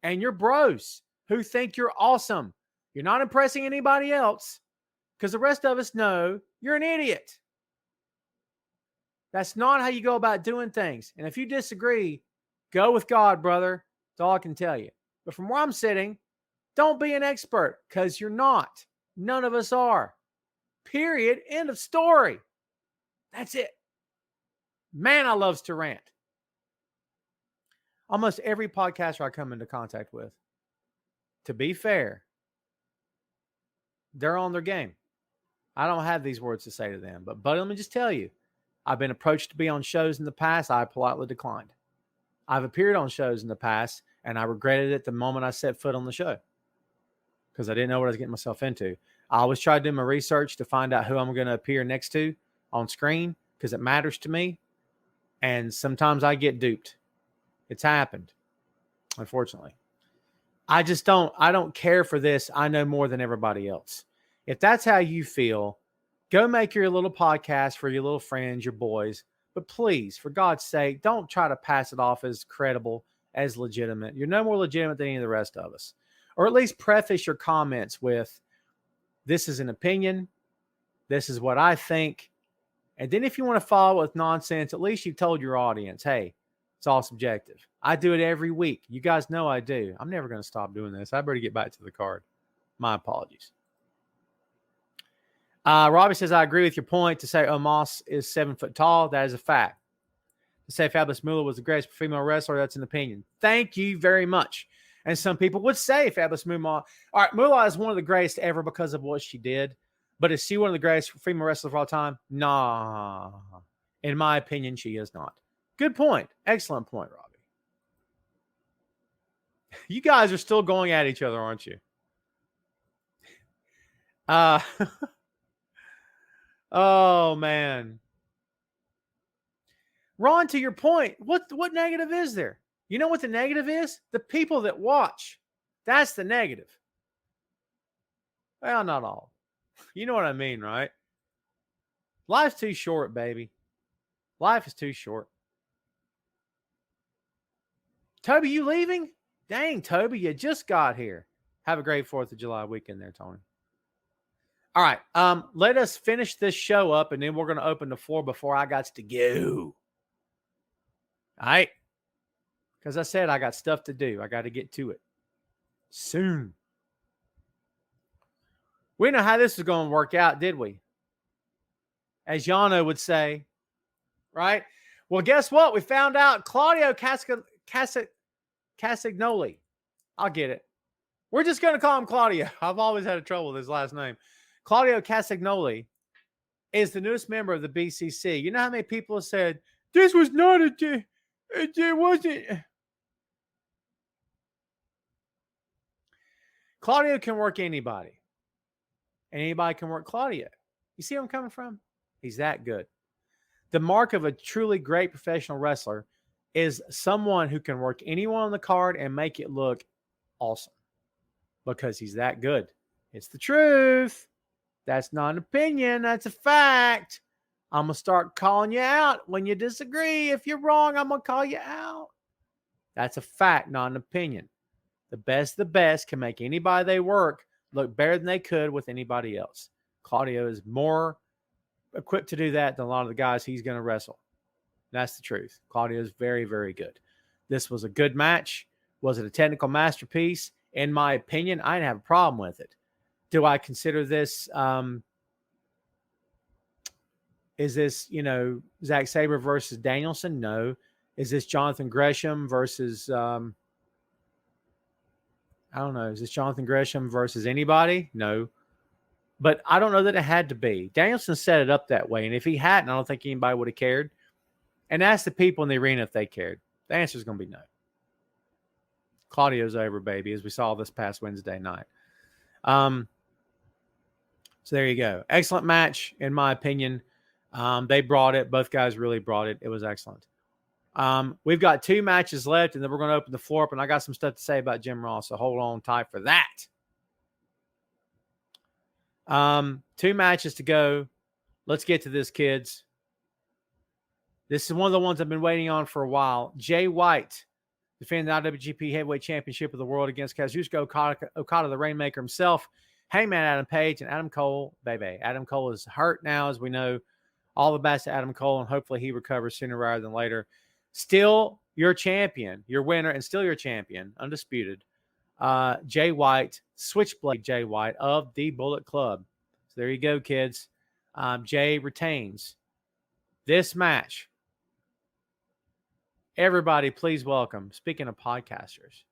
and your bros who think you're awesome. You're not impressing anybody else because the rest of us know you're an idiot. That's not how you go about doing things. And if you disagree, go with God, brother. That's all I can tell you. But from where I'm sitting, don't be an expert because you're not. None of us are. Period. End of story. That's it. Man, I loves to rant. Almost every podcaster I come into contact with, to be fair, they're on their game. I don't have these words to say to them. But let me just tell you, I've been approached to be on shows in the past. I politely declined. I've appeared on shows in the past, and I regretted it the moment I set foot on the show because I didn't know what I was getting myself into. I always try to do my research to find out who I'm going to appear next to on screen because it matters to me. And sometimes I get duped. It's happened, unfortunately. I don't care for this. I know more than everybody else. If that's how you feel, go make your little podcast for your little friends, your boys. But please, for God's sake, don't try to pass it off as credible, as legitimate. You're no more legitimate than any of the rest of us. Or at least preface your comments with, this is an opinion. This is what I think. And then if you want to follow with nonsense, at least you've told your audience, hey, it's all subjective. I do it every week. You guys know I do. I'm never going to stop doing this. I better get back to the card. My apologies. Robbie says, I agree with your point to say Omos is 7 foot tall. That is a fact. To say Fabulous Moolah was the greatest female wrestler, that's an opinion. Thank you very much. And some people would say Fabulous Moolah. All right, Moolah is one of the greatest ever because of what she did. But is she one of the greatest female wrestlers of all time? Nah. In my opinion, she is not. Good point. Excellent point, Robbie. You guys are still going at each other, aren't you? Oh, man. Ron, to your point, what negative is there? You know what the negative is? The people that watch. That's the negative. Well, not all. You know what I mean, right? Life's too short, baby. Life is too short. Toby, you leaving? Dang, Toby, you just got here. Have a great 4th of July weekend there, Tony. All right, let us finish this show up, and then we're going to open the floor before I got to go. All right? Because I said I got stuff to do. I got to get to it soon. We didn't know how this was going to work out, did we? As Yano would say, right? Well, guess what? We found out Claudio Castagnoli. I'll get it. We're just going to call him Claudio. I've always had trouble with his last name. Claudio Castagnoli is the newest member of the BCC. You know how many people have said, this was not it wasn't. Claudio can work anybody. And anybody can work Claudio. You see where I'm coming from? He's that good. The mark of a truly great professional wrestler is someone who can work anyone on the card and make it look awesome. Because he's that good. It's the truth. That's not an opinion. That's a fact. I'm going to start calling you out when you disagree. If you're wrong, I'm going to call you out. That's a fact, not an opinion. The best can make anybody they work look better than they could with anybody else. Claudio is more equipped to do that than a lot of the guys he's going to wrestle. That's the truth. Claudio is very, very good. This was a good match. Was it a technical masterpiece? In my opinion, I didn't have a problem with it. Do I consider this Is this, Zack Sabre versus Danielson? No. Is this Jonathan Gresham versus, I don't know. Is this Jonathan Gresham versus anybody? No. But I don't know that it had to be. Danielson set it up that way. And if he hadn't, I don't think anybody would have cared. And ask the people in the arena if they cared. The answer is going to be no. Claudio's over, baby, as we saw this past Wednesday night. So there you go. Excellent match, in my opinion. They brought it. Both guys really brought it. It was excellent. We've got 2 matches left, and then we're going to open the floor up, and I got some stuff to say about Jim Ross, so hold on tight for that. 2 matches to go. Let's get to this, kids. This is one of the ones I've been waiting on for a while. Jay White defending the IWGP Heavyweight Championship of the World against Kazuchika Okada, the Rainmaker himself, Hangman Adam Page, and Adam Cole. Baby, Adam Cole is hurt now, as we know. All the best to Adam Cole, and hopefully he recovers sooner rather than later. Still your champion, your winner, and still your champion, undisputed. Jay White, Switchblade Jay White of the Bullet Club. So there you go, kids. Jay retains this match. Everybody, please welcome, speaking of podcasters,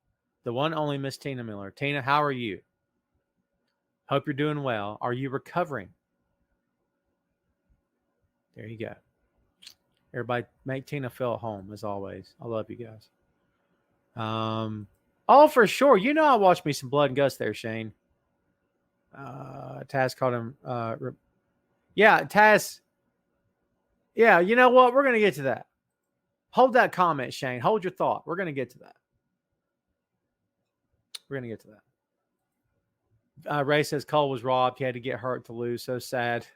the one only Miss Tina Miller. Tina, how are you? Hope you're doing well. Are you recovering? There you go. Everybody, make Tina feel at home, as always. I love you guys. Oh, for sure. I watched me some Blood and Guts there, Shane. Taz called him. Taz. Yeah, you know what? We're going to get to that. Hold that comment, Shane. Hold your thought. We're going to get to that. Ray says Cole was robbed. He had to get hurt to lose. So sad.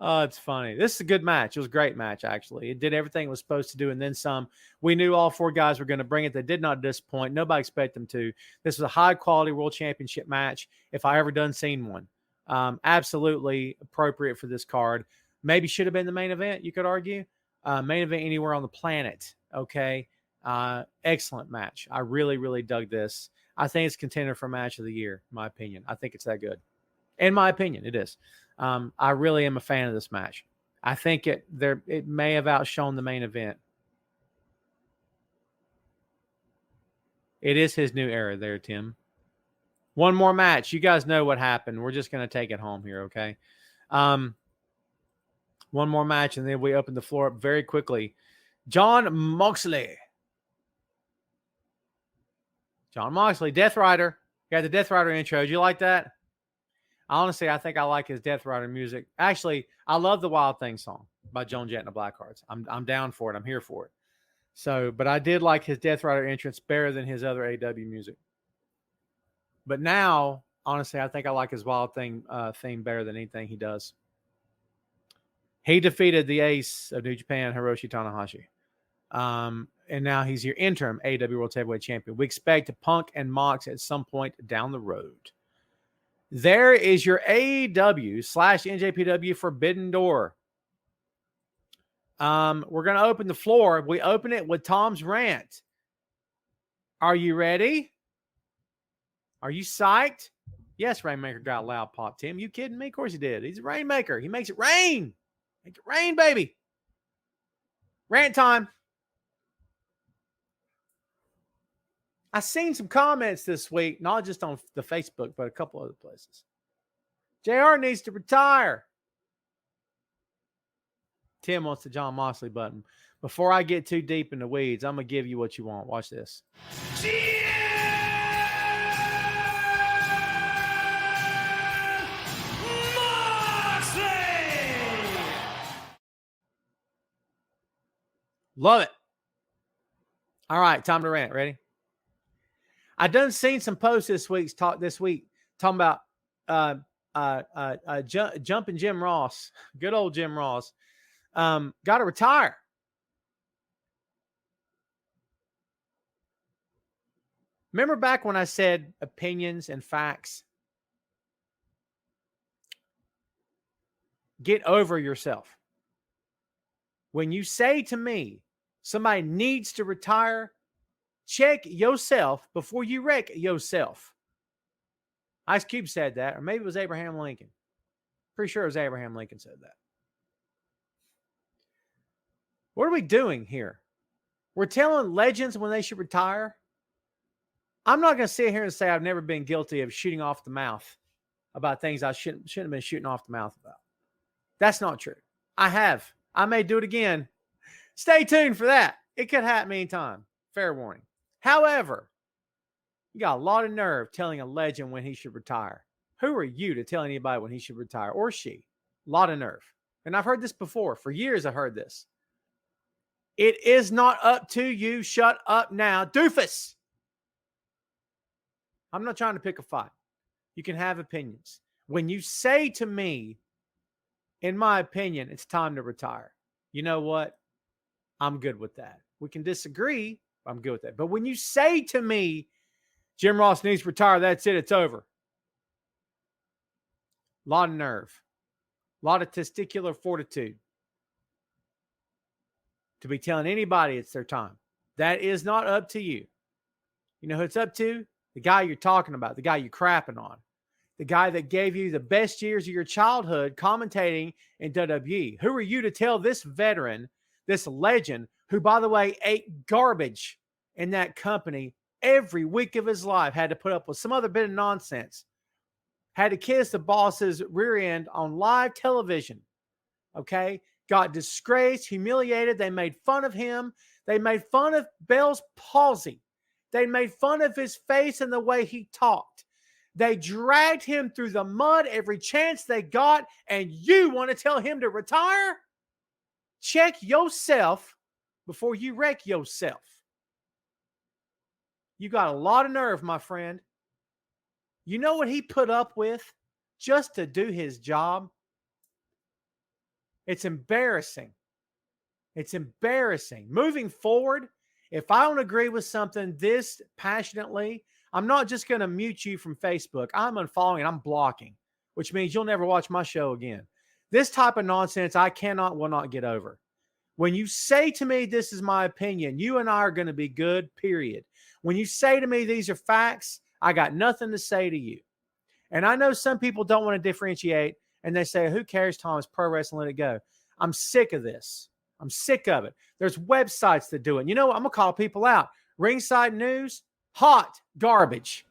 Oh, it's funny. This is a good match. It was a great match, actually. It did everything it was supposed to do and then some. We knew all 4 guys were going to bring it. They did not disappoint. Nobody expected them to. This was a high-quality World Championship match, if I ever done seen one. Absolutely appropriate for this card. Maybe should have been the main event, you could argue. Main event anywhere on the planet. Okay. Excellent match. I really, really dug this. I think it's contender for match of the year, in my opinion. I think it's that good. In my opinion, it is. I really am a fan of this match. I think it may have outshone the main event. It is his new era there, Tim. One more match. You guys know what happened. We're just going to take it home here, okay? One more match, and then we open the floor up very quickly. Jon Moxley. Death Rider. Got the Death Rider intro. Do you like that? Honestly, I think I like his Death Rider music. Actually, I love the Wild Thing song by Joan Jett and the Blackhearts. I'm down for it. I'm here for it. So, but I did like his Death Rider entrance better than his other AW music. But now, honestly, I think I like his Wild Thing theme better than anything he does. He defeated the ace of New Japan, Hiroshi Tanahashi. And now he's your interim AEW World Heavyweight Champion. We expect Punk and Mox at some point down the road. There is your AEW/NJPW Forbidden Door. We're going to open the floor. We open it with Tom's rant. Are you ready? Are you psyched? Yes, Rainmaker got a loud pop, Tim. You kidding me? Of course he did. He's a Rainmaker. He makes it rain. Make it rain, baby. Rant time. I seen some comments this week, not just on the Facebook, but a couple other places. JR needs to retire. Tim wants the Jon Moxley button. Before I get too deep in the weeds, I'm going to give you what you want. Watch this. Love it. All right, time to rant. Ready? I done seen some posts this week talking about jumping Jim Ross. Good old Jim Ross. Got to retire. Remember back when I said opinions and facts? Get over yourself. When you say to me, somebody needs to retire, check yourself before you wreck yourself. Ice Cube said that, or maybe it was Abraham Lincoln. Pretty sure it was Abraham Lincoln said that. What are we doing here? We're telling legends when they should retire. I'm not going to sit here and say I've never been guilty of shooting off the mouth about things I shouldn't have been shooting off the mouth about. That's not true. I have. I may do it again. Stay tuned for that. It could happen anytime. Fair warning. However, you got a lot of nerve telling a legend when he should retire. Who are you to tell anybody when he should retire, or she? A lot of nerve. And I've heard this before. For years, I've heard this. It is not up to you. Shut up now, doofus. I'm not trying to pick a fight. You can have opinions. When you say to me, in my opinion, it's time to retire, you know what? I'm good with that. We can disagree. I'm good with that. But when you say to me, Jim Ross needs to retire, that's it, it's over. A lot of nerve. A lot of testicular fortitude to be telling anybody it's their time. That is not up to you. You know who it's up to? The guy you're talking about, the guy you're crapping on, the guy that gave you the best years of your childhood commentating in WWE. Who are you to tell this veteran, this legend, who, by the way, ate garbage in that company every week of his life, had to put up with some other bit of nonsense, had to kiss the boss's rear end on live television, okay? Got disgraced, humiliated. They made fun of him. They made fun of Bell's palsy. They made fun of his face and the way he talked. They dragged him through the mud every chance they got, and you want to tell him to retire? Check yourself before you wreck yourself. You got a lot of nerve, my friend. You know what he put up with just to do his job? It's embarrassing. It's embarrassing. Moving forward, if I don't agree with something this passionately, I'm not just going to mute you from Facebook. I'm unfollowing and I'm blocking, which means you'll never watch my show again. This type of nonsense I will not get over. When you say to me, this is my opinion, you and I are going to be good, period. When you say to me, these are facts, I got nothing to say to you. And I know some people don't want to differentiate, and they say, who cares, Tom? It's pro wrestling, let it go. I'm sick of this. I'm sick of it. There's websites that do it. You know what? I'm going to call people out. Ringside News, hot garbage.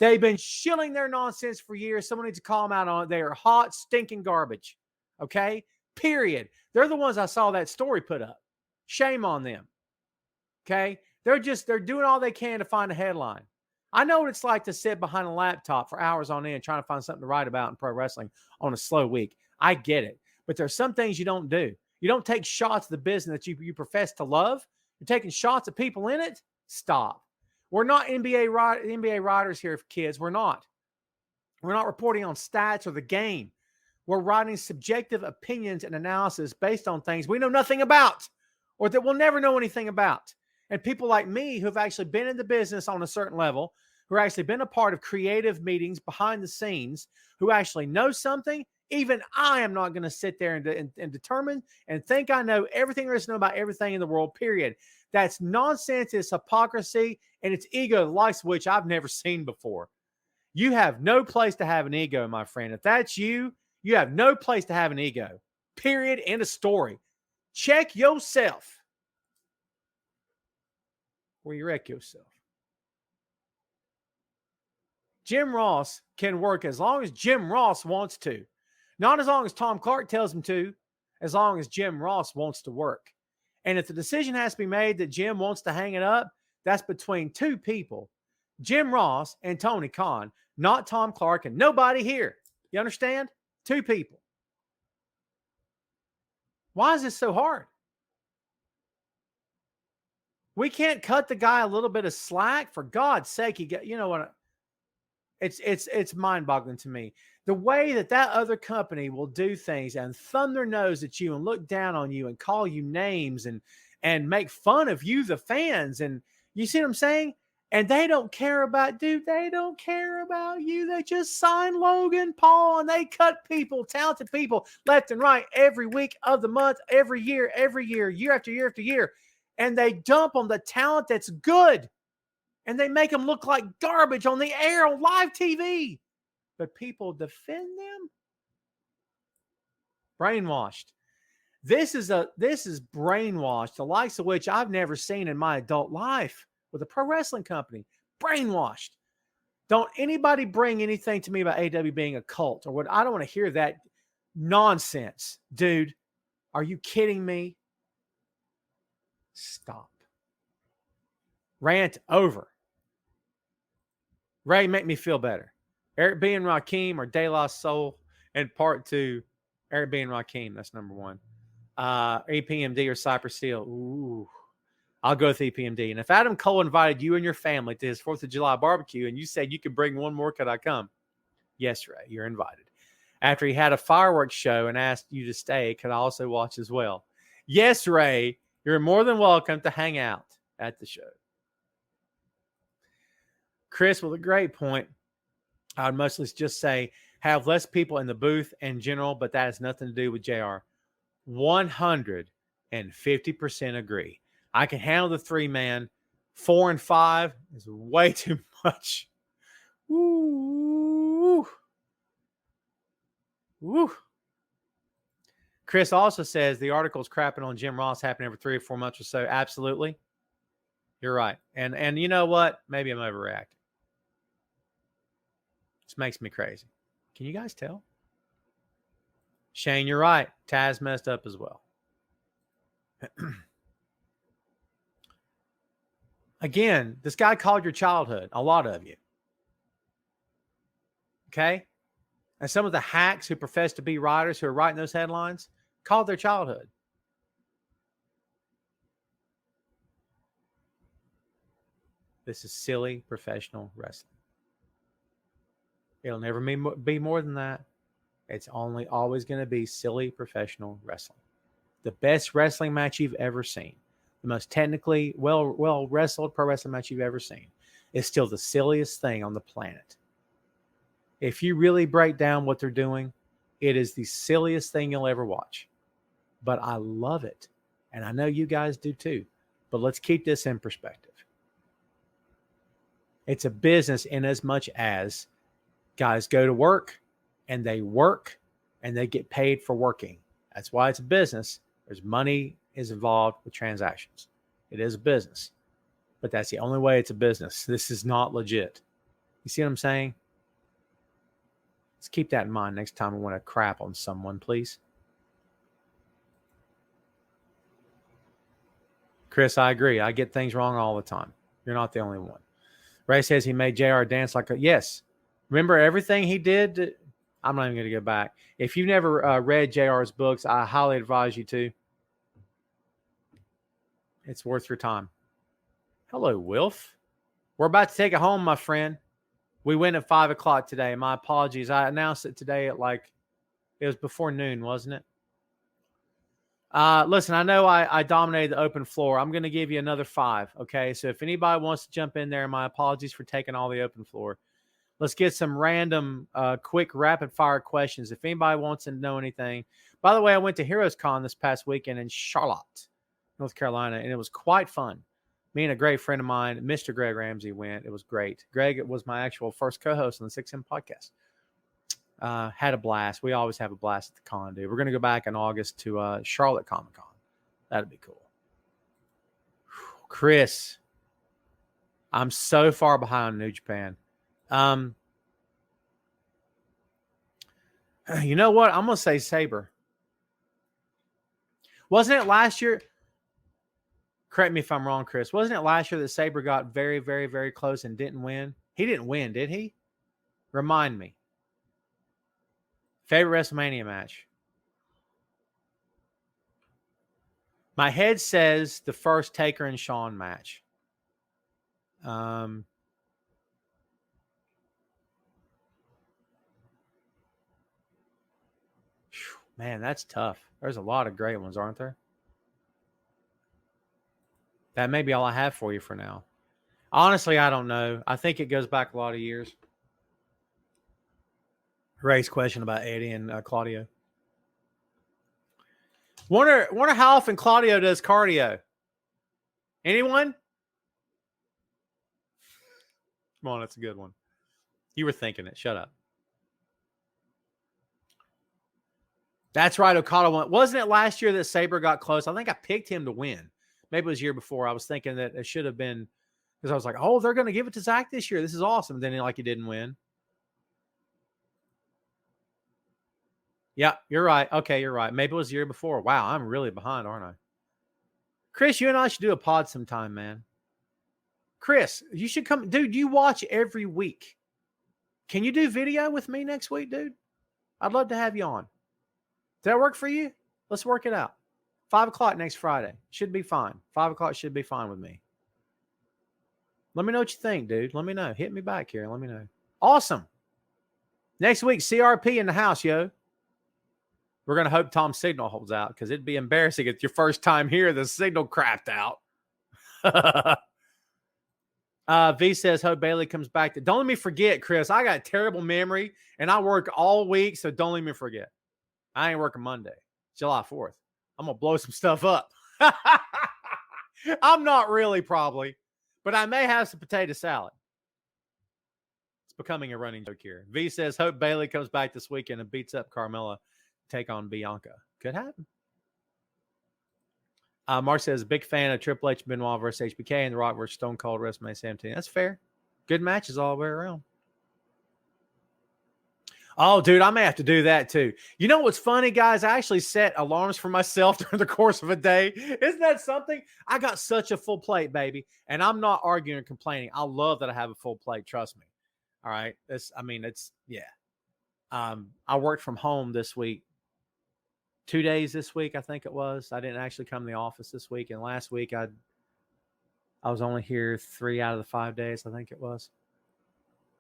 They've been shilling their nonsense for years. Someone needs to call them out on it. They are hot, stinking garbage. Okay? Period. They're the ones I saw that story put up. Shame on them. Okay? They're doing all they can to find a headline. I know what it's like to sit behind a laptop for hours on end trying to find something to write about in pro wrestling on a slow week. I get it. But there's some things you don't do. You don't take shots at the business that you profess to love. You're taking shots at people in it. Stop. We're not NBA writers here, kids. We're not. We're not reporting on stats or the game. We're writing subjective opinions and analysis based on things we know nothing about or that we'll never know anything about. And people like me who've actually been in the business on a certain level, who have actually been a part of creative meetings behind the scenes, who actually know something, even I am not going to sit there and determine and think I know everything there is to know about everything in the world, period. That's nonsense. It's hypocrisy, and it's ego, the likes of which I've never seen before. You have no place to have an ego, my friend. If that's you, you have no place to have an ego. Period. End of story. Check yourself where you wreck yourself. Jim Ross can work as long as Jim Ross wants to. Not as long as Tom Clark tells him to, as long as Jim Ross wants to work. And if the decision has to be made that Jim wants to hang it up, that's between two people, Jim Ross and Tony Khan, not Tom Clark and nobody here. You understand? Two people. Why is this so hard? We can't cut the guy a little bit of slack. For God's sake, you know what? It's mind-boggling to me. The way that other company will do things and thumb their nose at you and look down on you and call you names and make fun of you, the fans. And you see what I'm saying? And they don't care about, dude, they don't care about you. They just signed Logan Paul and they cut people, talented people left and right every week of the month, every year, year after year after year. And they dump on the talent that's good. And they make them look like garbage on the air on live TV. But people defend them? Brainwashed. This is brainwashed, the likes of which I've never seen in my adult life with a pro wrestling company. Brainwashed. Don't anybody bring anything to me about AEW being a cult or what. I don't want to hear that nonsense, dude. Are you kidding me? Stop. Rant over. Ray, make me feel better. Eric B. and Rakim are De La Soul. And part 2, Eric B. and Rakim. That's number 1. EPMD or Cypress Hill. Ooh. I'll go with EPMD. And if Adam Cole invited you and your family to his 4th of July barbecue and you said you could bring one more, could I come? Yes, Ray, you're invited. After he had a fireworks show and asked you to stay, could I also watch as well? Yes, Ray, you're more than welcome to hang out at the show. Chris, with a great point. I would mostly just say have less people in the booth in general, but that has nothing to do with JR. 150% agree. I can handle the 3-man. 4 and 5 is way too much. Woo. Woo. Chris also says the article's crapping on Jim Ross happening every 3 or 4 months or so. Absolutely. You're right. And you know what? Maybe I'm overreacting. This makes me crazy. Can you guys tell? Shane, you're right. Taz messed up as well. Again, this guy called your childhood, a lot of you. Okay? And some of the hacks who profess to be writers who are writing those headlines called their childhood. This is silly professional wrestling. It'll never be more than that. It's always going to be silly professional wrestling. The best wrestling match you've ever seen, the most technically well wrestled pro wrestling match you've ever seen, is still the silliest thing on the planet. If you really break down what they're doing, it is the silliest thing you'll ever watch. But I love it. And I know you guys do too. But let's keep this in perspective. It's a business in as much as guys go to work and they get paid for working. That's why it's a business. There's money is involved with transactions. It is a business. But that's the only way it's a business. This is not legit. You see what I'm saying? Let's keep that in mind next time we want to crap on someone, please. Chris, I agree. I get things wrong all the time. You're not the only one. Ray says he made JR dance like a... Yes. Remember everything he did? I'm not even going to go back. If you've never read JR's books, I highly advise you to. It's worth your time. Hello, Wilf. We're about to take it home, my friend. We went at 5 o'clock today. My apologies. I announced it today at it was before noon, wasn't it? Listen, I know I dominated the open floor. I'm going to give you another 5, okay? So if anybody wants to jump in there, my apologies for taking all the open floor. Let's get some random, quick, rapid-fire questions. If anybody wants to know anything. By the way, I went to Heroes Con this past weekend in Charlotte, North Carolina, and it was quite fun. Me and a great friend of mine, Mr. Greg Ramsey, went. It was great. Greg was my actual first co-host on the 6M podcast. Had a blast. We always have a blast at the con, dude. We're going to go back in August to Charlotte Comic Con. That'd be cool. Chris, I'm so far behind New Japan. You know what? I'm going to say Sabre. Wasn't it last year? Correct me if I'm wrong, Chris. Wasn't it last year that Sabre got very, very, very close and didn't win? He didn't win, did he? Remind me. Favorite WrestleMania match? My head says the first Taker and Shawn match. Man, that's tough. There's a lot of great ones, aren't there? That may be all I have for you for now. Honestly, I don't know. I think it goes back a lot of years. Ray's question about Eddie and Claudio. Wonder how often Claudio does cardio. Anyone? Come on, that's a good one. You were thinking it. Shut up. That's right. Okada won. Wasn't it last year that Sabre got close? I think I picked him to win. Maybe it was year before. I was thinking that it should have been because I was like, oh, they're going to give it to Zach this year. This is awesome. Then he didn't win. Yeah, you're right. Okay, you're right. Maybe it was the year before. Wow, I'm really behind, aren't I? Chris, you and I should do a pod sometime, man. Chris, you should come. Dude, you watch every week. Can you do video with me next week, dude? I'd love to have you on. Does that work for you? Let's work it out. 5 o'clock next Friday. Should be fine. 5 o'clock should be fine with me. Let me know what you think, dude. Let me know. Hit me back here. Let me know. Awesome. Next week, CRP in the house, yo. We're going to hope Tom's signal holds out because it'd be embarrassing if your first time here, the signal crapped out. V says, hope Bailey comes back. Don't let me forget, Chris. I got a terrible memory, and I work all week, so don't let me forget. I ain't working Monday, July 4th. I'm going to blow some stuff up. I'm not really, probably, but I may have some potato salad. It's becoming a running joke here. V says, hope Bailey comes back this weekend and beats up Carmella. Take on Bianca. Could happen. Mark says, big fan of Triple H, Benoit versus HBK and The Rock versus Stone Cold WrestleMania 17. That's fair. Good matches all the way around. Oh, dude, I may have to do that too. You know what's funny, guys? I actually set alarms for myself during the course of a day. Isn't that something? I got such a full plate, baby. And I'm not arguing or complaining. I love that I have a full plate. Trust me. All right. I worked from home this week. 2 days this week, I think it was. I didn't actually come to the office this week. And last week, I was only here 3 out of the 5 days, I think it was.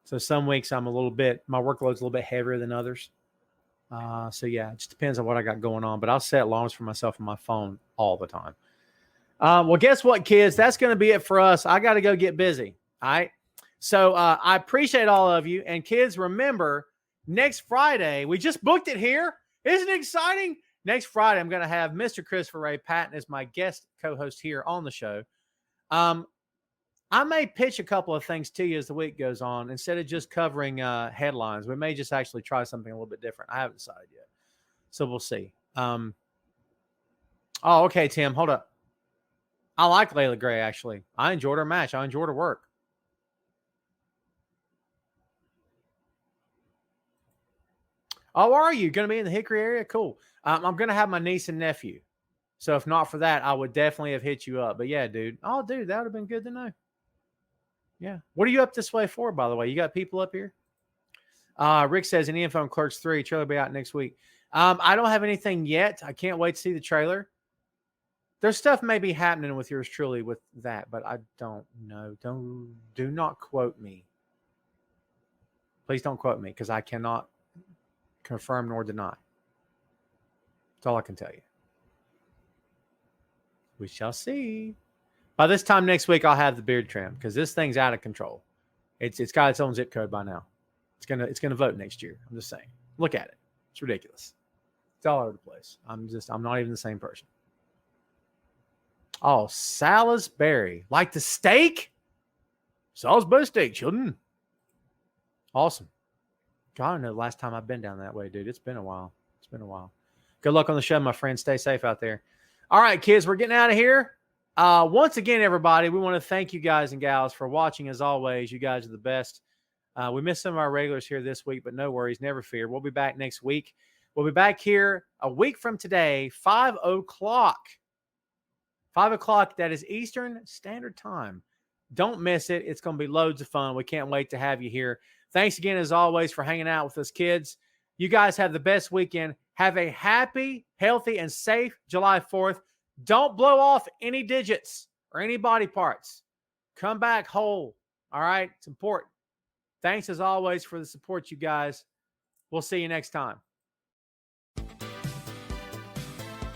So some weeks my workload's a little bit heavier than others. So yeah, it just depends on what I got going on. But I'll set alarms for myself on my phone all the time. Well, guess what, kids? That's going to be it for us. I got to go get busy. All right. So I appreciate all of you. And kids, remember, next Friday, we just booked it here. Isn't it exciting? Next Friday, I'm going to have Mr. Christopher Ray Patton as my guest co-host here on the show. I may pitch a couple of things to you as the week goes on. Instead of just covering headlines, we may just actually try something a little bit different. I haven't decided yet. So we'll see. Okay, Tim, hold up. I like Layla Gray, actually. I enjoyed her match. I enjoyed her work. Oh, are you going to be in the Hickory area? Cool. I'm going to have my niece and nephew. So if not for that, I would definitely have hit you up. But yeah, dude. Oh, dude, that would have been good to know. Yeah. What are you up this way for, by the way? You got people up here? Rick says, any info on Clerks 3? Trailer will be out next week. I don't have anything yet. I can't wait to see the trailer. There's stuff maybe happening with yours truly with that, but I don't know. Do not quote me. Please don't quote me because I cannot confirm nor deny. That's all I can tell you. We shall see. By this time next week, I'll have the beard trim because this thing's out of control. It's got its own zip code by now. It's gonna vote next year. I'm just saying. Look at it. It's ridiculous. It's all over the place. I'm not even the same person. Oh, Salisbury. Like the steak? Salisbury steak, children. Awesome. God, I don't know the last time I've been down that way, dude. It's been a while. Good luck on the show, my friend. Stay safe out there. All right, kids, we're getting out of here. Once again, everybody, we want to thank you guys and gals for watching as always. You guys are the best. We missed some of our regulars here this week, but no worries. Never fear. We'll be back next week. We'll be back here a week from today, 5 o'clock. 5 o'clock, that is Eastern Standard Time. Don't miss it. It's going to be loads of fun. We can't wait to have you here. Thanks again, as always, for hanging out with us, kids. You guys have the best weekend. Have a happy, healthy, and safe July 4th. Don't blow off any digits or any body parts. Come back whole. All right? It's important. Thanks, as always, for the support, you guys. We'll see you next time.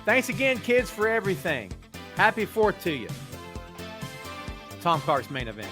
Thanks again, kids, for everything. Happy 4th to you. Tom Clark's main event.